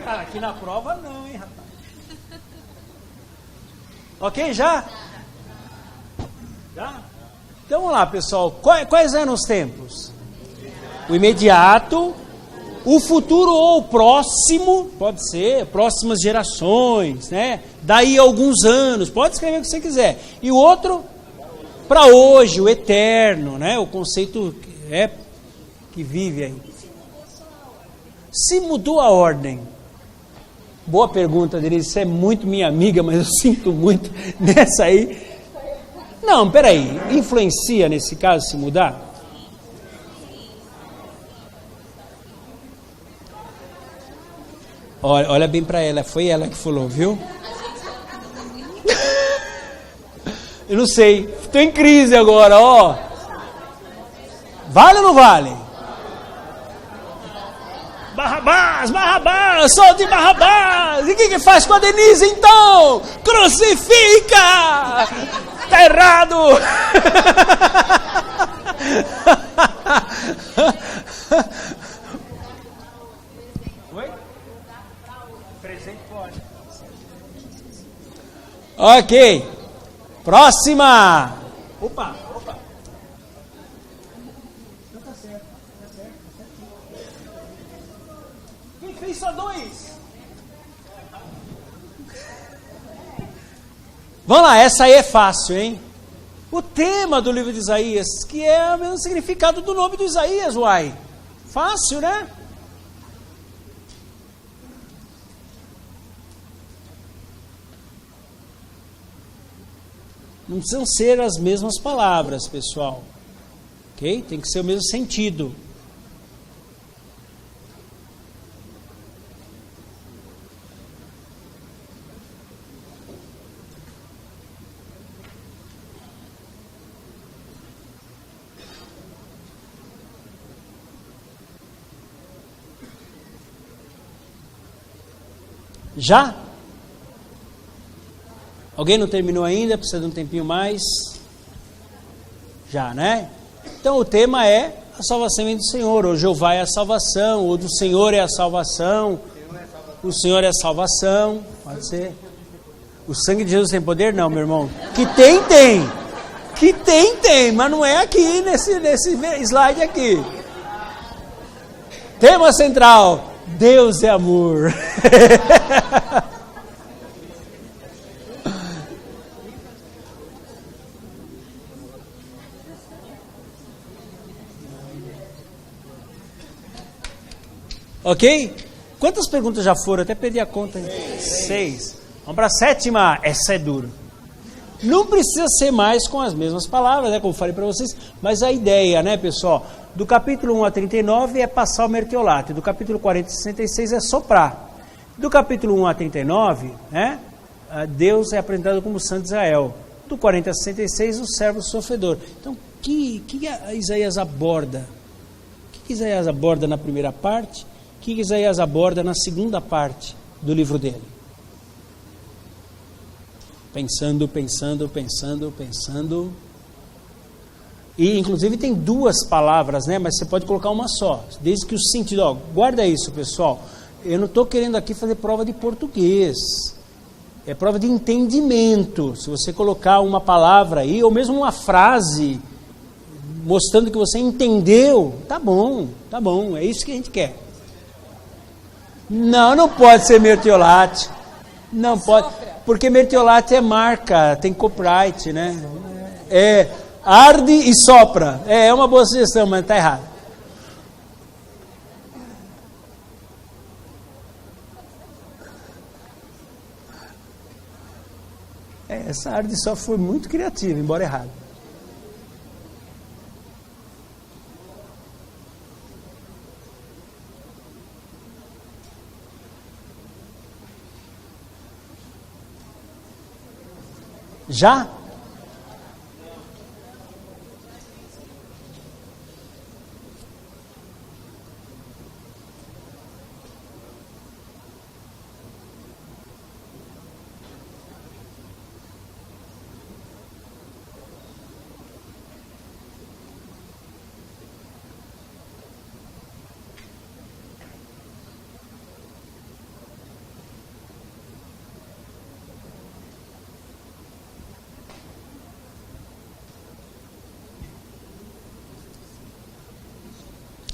cara, aqui na prova não, hein, rapaz. Ok, já? Já? Então vamos lá, pessoal. Quais eram os tempos? O imediato, o futuro ou o próximo, pode ser, próximas gerações, né? Daí a alguns anos, pode escrever o que você quiser. E o outro, para hoje, o eterno, né? O conceito que vive aí. Se mudou a ordem. Boa pergunta, Denise. Você é muito minha amiga, mas eu sinto muito nessa aí. Não, peraí. Influencia nesse caso se mudar? Olha bem para ela. Foi ela que falou, viu? Eu não sei. Estou em crise agora, ó. Vale ou não vale? Barrabás, solte Barrabás. E o que faz com a Denise então? Crucifica! Tá errado! Oi? Presente pode. Ok. Próxima. Opa. Não tá certo. Quem fez só 2? Vamos lá, essa aí é fácil, hein? O tema do livro de Isaías, que é o mesmo significado do nome do Isaías, uai. Fácil, né? Não precisam ser as mesmas palavras, pessoal. Ok? Tem que ser o mesmo sentido. Já? Alguém não terminou ainda? Precisa de um tempinho mais? Já, né? Então o tema é a salvação vem do Senhor. Ou Jeová é a salvação, ou do Senhor é a salvação. O Senhor é a salvação. Pode ser. O sangue de Jesus tem poder? Não, meu irmão. Que tem, tem. Que tem, mas não é aqui nesse slide aqui. Tema central: Deus é amor. Ok? Quantas perguntas já foram? Até perdi a conta. 6. Vamos para a 7ª. Essa é dura. Não precisa ser mais com as mesmas palavras, né? Como falei para vocês. Mas a ideia, né, pessoal? Do capítulo 1 a 39 é passar o mertiolate. Do capítulo 40 a 66 é soprar. Do capítulo 1 a 39, né, Deus é apresentado como Santo de Israel. Do 40 a 66, o servo sofredor. Então, o que Isaías aborda? O que Isaías aborda na primeira parte? O que Isaías aborda na segunda parte do livro dele? Pensando. E inclusive tem duas palavras, né? Mas você pode colocar uma só. Desde que o sentido, ó, guarda isso, pessoal. Eu não estou querendo aqui fazer prova de português. É prova de entendimento. Se você colocar uma palavra aí, ou mesmo uma frase, mostrando que você entendeu, tá bom. É isso que a gente quer. Não pode ser mertiolate. Não pode. Porque mertiolate é marca, tem copyright, né? É arde e sopra. É uma boa sugestão, mas está errado. Essa arde e sopra foi muito criativa, embora errado. Já?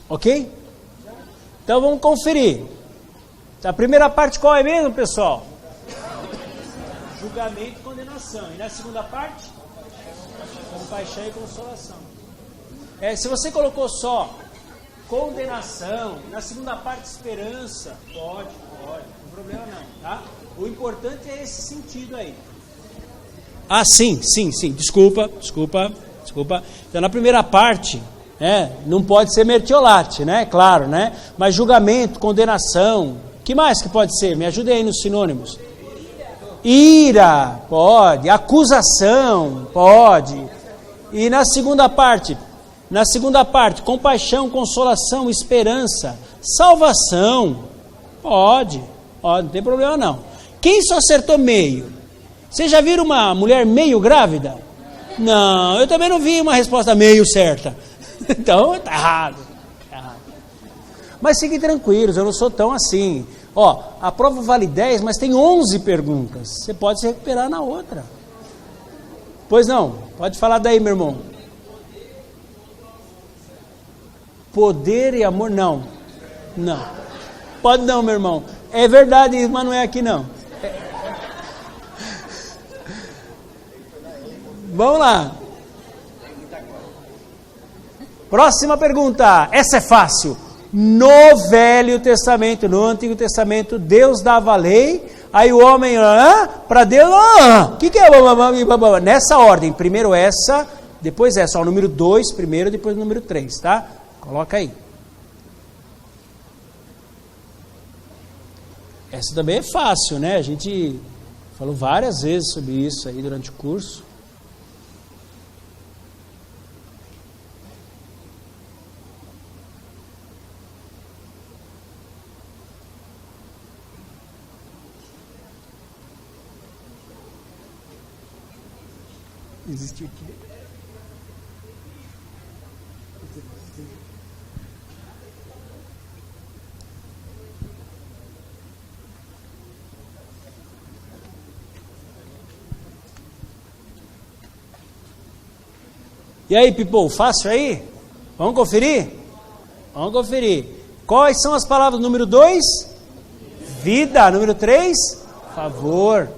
Ok? Então vamos conferir. A primeira parte qual é mesmo, pessoal? Julgamento e condenação. E na segunda parte? Compaixão e consolação. Se você colocou só condenação, na segunda parte esperança, pode, não tem problema não, tá? O importante é esse sentido aí. Ah, sim. Desculpa. Então na primeira parte, não pode ser mertiolate, né? Claro, né? Mas julgamento, condenação, que mais que pode ser? Me ajude aí nos sinônimos. Ira, pode. Acusação, pode. E na segunda parte, compaixão, consolação, esperança, salvação, pode, não tem problema não. Quem só acertou meio? Vocês já viram uma mulher meio grávida? Não, eu também não vi uma resposta meio certa. Então, tá errado. Mas fiquem tranquilos, eu não sou tão assim. A prova vale 10, mas tem 11 perguntas. Você pode se recuperar na outra. Pois não, pode falar daí, meu irmão. Poder e amor, não. Pode não, meu irmão. É verdade, mas não é aqui não. Vamos lá. Próxima pergunta. Essa é fácil. No Velho Testamento, no Antigo Testamento, Deus dava a lei, aí o homem, para Deus, o que é? Nessa ordem, primeiro essa, depois essa, o número 2 primeiro, depois o número 3, tá? Coloca aí. Essa também é fácil, né? A gente falou várias vezes sobre isso aí durante o curso. Existe aqui. E aí, people, fácil aí? Vamos conferir? Vamos conferir. Quais são as palavras? Número 2, vida. Número 3, favor.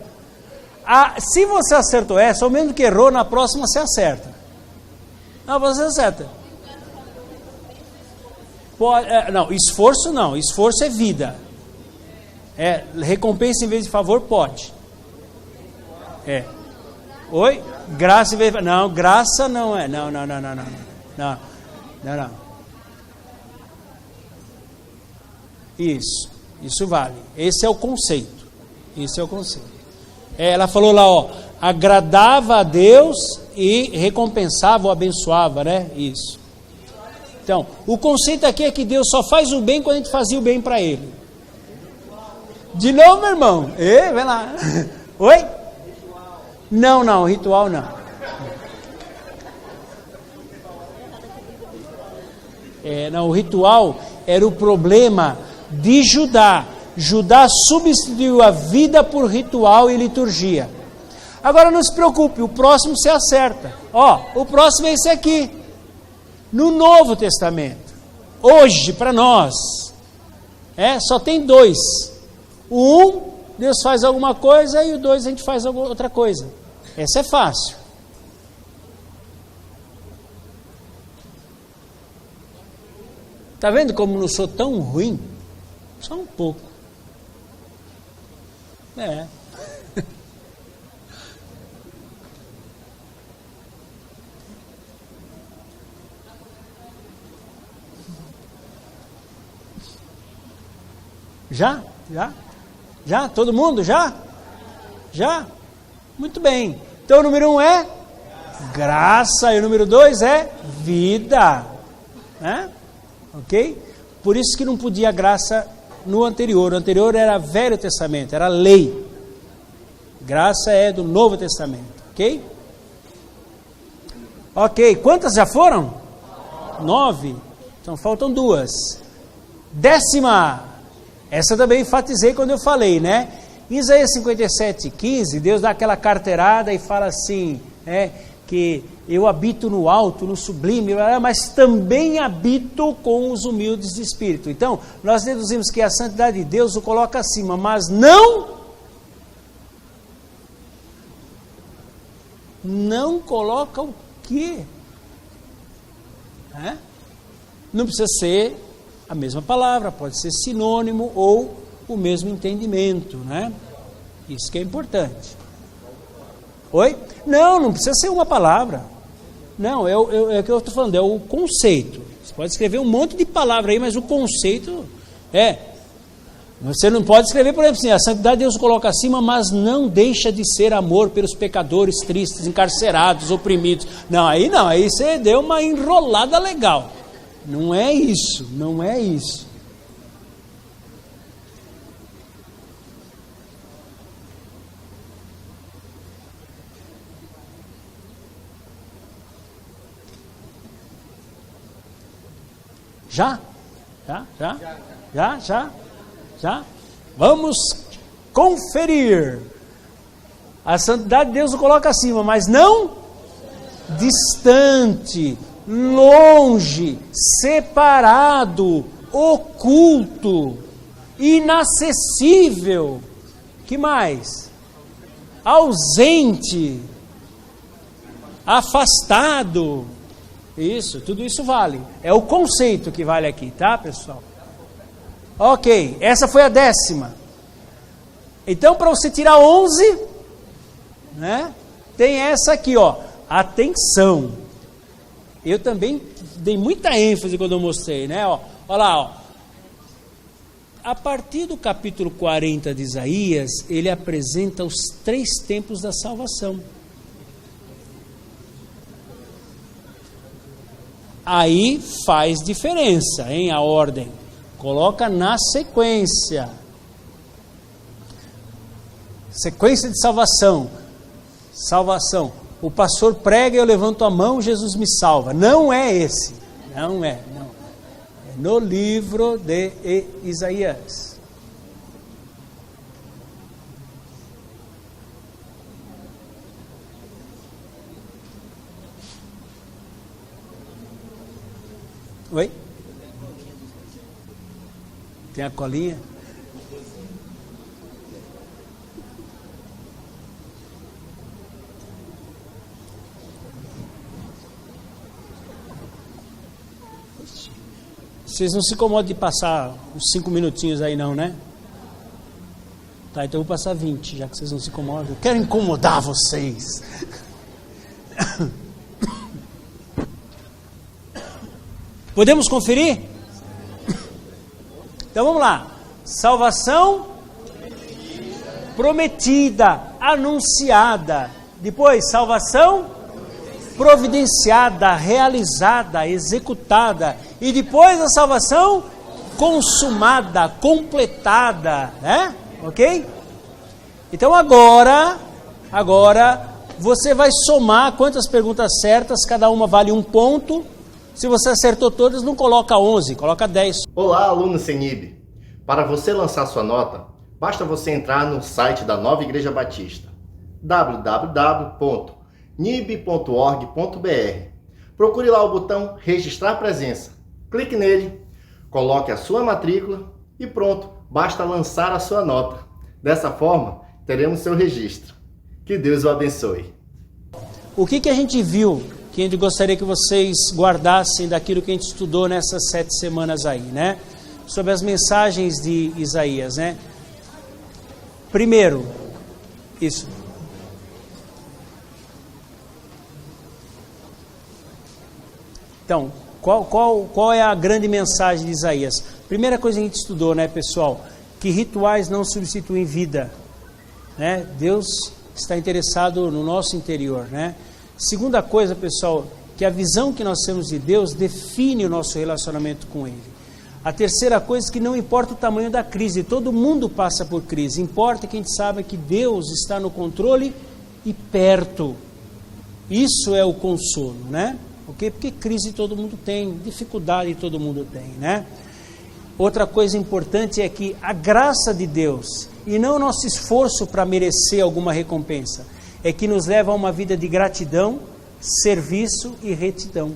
Se você acertou essa, ou mesmo que errou, na próxima você acerta. Não, você acerta. Não, esforço não. Esforço é vida. Recompensa em vez de favor, pode. Oi? Graça em vez de... Não, graça não é. Não. Isso vale. Esse é o conceito. Ela falou lá, agradava a Deus e recompensava ou abençoava, né? Isso. Então, o conceito aqui é que Deus só faz o bem quando a gente fazia o bem para Ele. De novo, meu irmão. Vem lá. Oi? Não, ritual não. O ritual era o problema de Judá. Judá substituiu a vida por ritual e liturgia. Agora não se preocupe, o próximo você acerta. O próximo é esse aqui. No Novo Testamento. Hoje, para nós. Só tem 2. O 1, Deus faz alguma coisa, e o 2 a gente faz outra coisa. Essa é fácil. Tá vendo como não sou tão ruim? Só um pouco. Já? Todo mundo? Já? Muito bem. Então o número 1 é graça e o número 2 é vida. Ok? Por isso que não podia graça no anterior. O anterior era Velho Testamento, era lei. Graça é do Novo Testamento. Ok? Ok, quantas já foram? 9. Então faltam 2. 10ª. Essa também enfatizei quando eu falei, né? Em Isaías 57:15, Deus dá aquela carteirada e fala assim, que eu habito no alto, no sublime, mas também habito com os humildes de espírito. Então, nós deduzimos que a santidade de Deus o coloca acima, mas não coloca o quê? Não precisa ser a mesma palavra, pode ser sinônimo ou o mesmo entendimento, né? Isso que é importante. Oi? Não precisa ser uma palavra. Não, é o que eu estou falando, é o conceito. Você pode escrever um monte de palavra aí, mas o conceito Você não pode escrever, por exemplo, assim, a santidade Deus o coloca acima, mas não deixa de ser amor pelos pecadores tristes, encarcerados, oprimidos. Aí você deu uma enrolada legal. Não é isso. Já? Vamos conferir. A santidade de Deus o coloca acima, mas não distante, longe, separado, oculto. inacessível, que mais? Ausente, afastado. Isso, tudo isso vale. É o conceito que vale aqui, tá, pessoal? Ok, essa foi a 10ª. Então, para você tirar 11, né, tem essa aqui, ó, atenção. Eu também dei muita ênfase quando eu mostrei, né? Ó, olha lá, ó. A partir do capítulo 40 de Isaías, ele apresenta os 3 tempos da salvação. Aí faz diferença, hein, a ordem. Coloca na sequência. Sequência de salvação. Salvação. O pastor prega e eu levanto a mão, Jesus me salva. Não é esse. Não é. Não. É no livro de Isaías. Oi? Tem a colinha? Vocês não se incomodam de passar uns 5 minutinhos aí não, né? Tá, então eu vou passar 20, já que vocês não se incomodam. Eu quero incomodar vocês. Podemos conferir? Então vamos lá. Salvação prometida, anunciada. Depois, salvação providenciada, realizada, executada. E depois a salvação consumada, completada, né? Ok? Então agora você vai somar quantas perguntas certas, cada uma vale 1 ponto. Se você acertou todas, não coloca 11, coloca 10. Olá, aluno CENIB. Para você lançar sua nota, basta você entrar no site da Nova Igreja Batista, www.nib.org.br. Procure lá o botão Registrar Presença. Clique nele, coloque a sua matrícula e pronto, basta lançar a sua nota. Dessa forma, teremos seu registro. Que Deus o abençoe. O que a gente viu, que a gente gostaria que vocês guardassem daquilo que a gente estudou nessas 7 semanas aí, né? Sobre as mensagens de Isaías, né? Primeiro, isso. Então, qual é a grande mensagem de Isaías? Primeira coisa que a gente estudou, né, pessoal? Que rituais não substituem vida, né? Deus está interessado no nosso interior, né? Segunda coisa, pessoal, que a visão que nós temos de Deus define o nosso relacionamento com Ele. A terceira coisa é que não importa o tamanho da crise, todo mundo passa por crise, importa que a gente saiba que Deus está no controle e perto. Isso é o consolo, né? Okay? Porque crise todo mundo tem, dificuldade todo mundo tem, né? Outra coisa importante é que a graça de Deus, e não o nosso esforço para merecer alguma recompensa, é que nos leva a uma vida de gratidão, serviço e retidão.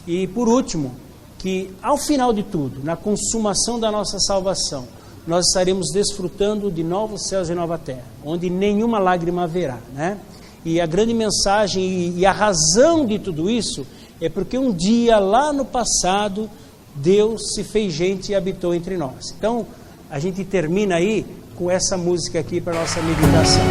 E por último, que ao final de tudo, na consumação da nossa salvação, nós estaremos desfrutando de novos céus e nova terra, onde nenhuma lágrima haverá, né? E a grande mensagem e a razão de tudo isso é porque um dia lá no passado Deus se fez gente e habitou entre nós. Então a gente termina aí com essa música aqui para nossa meditação.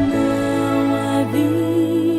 Não havia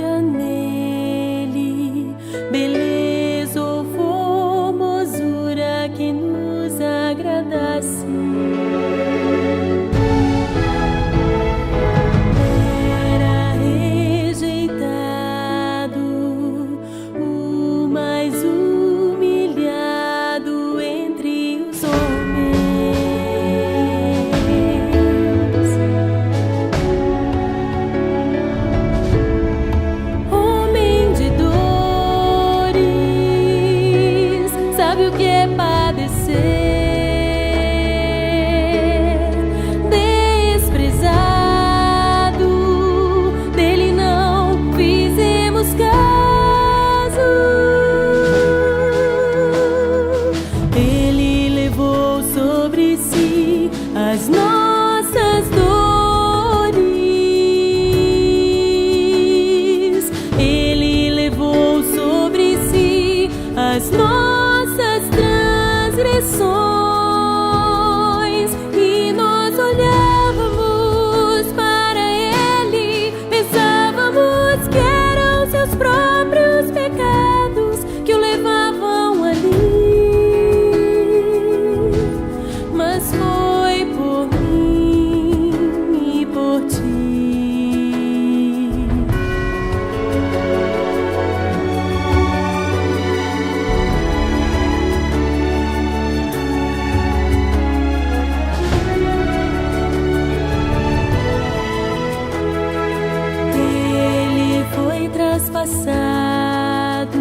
passado,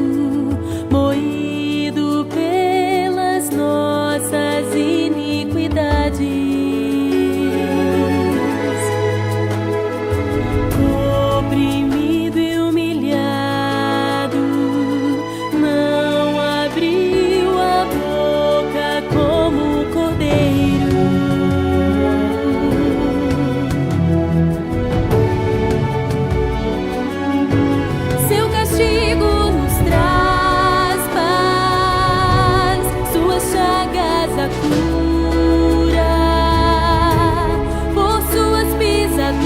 moído pelas nossas iniquidades, oprimido e humilhado, não abriu a boca como o cordeiro. Seu castigo nos traz paz, suas chagas a cura, por suas pisaduras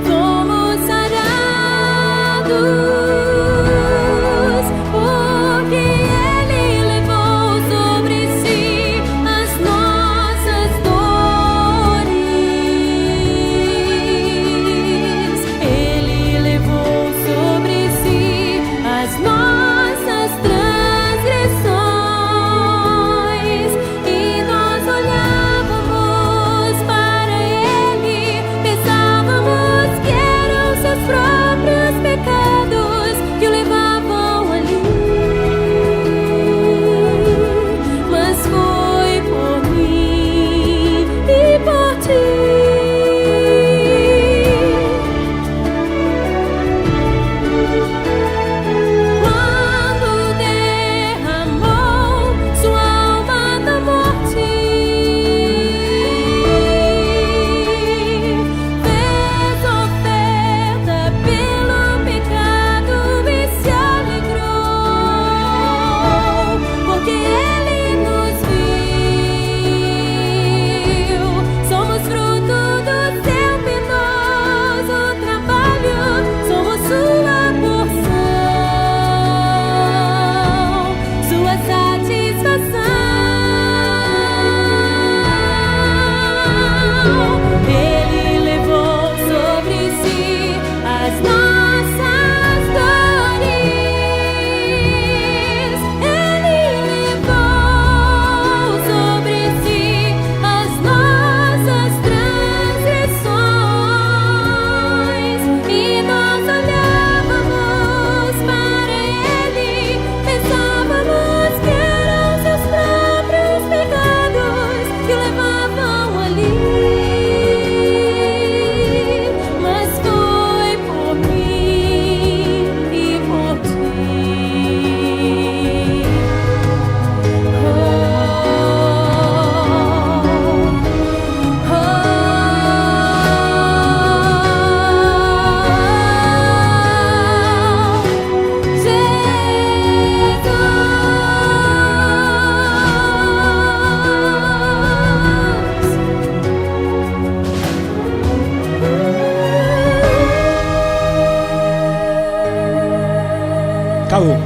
somos sarados, porque Ele levou sobre si as nossas dores. Ele levou sobre si as nossas transgressões, e nós olhávamos para Ele, pensávamos que eram seus próprios pecados que o levavam ali, mas foi por mim e por ti. Quando derramou sua alma na morte, fez oferta pelo pecado e se alegrou, porque Ele nos viu. Somos fruto do seu penoso trabalho, somos sua porção, sua satisfação. Ele levou sobre si as nossas dores. Ele levou sobre si as nossas transgressões, e nós olhávamos para Ele, pensávamos que eram seus próprios pecados que o levavam ali, mas foi por mim e por ti. Acabou.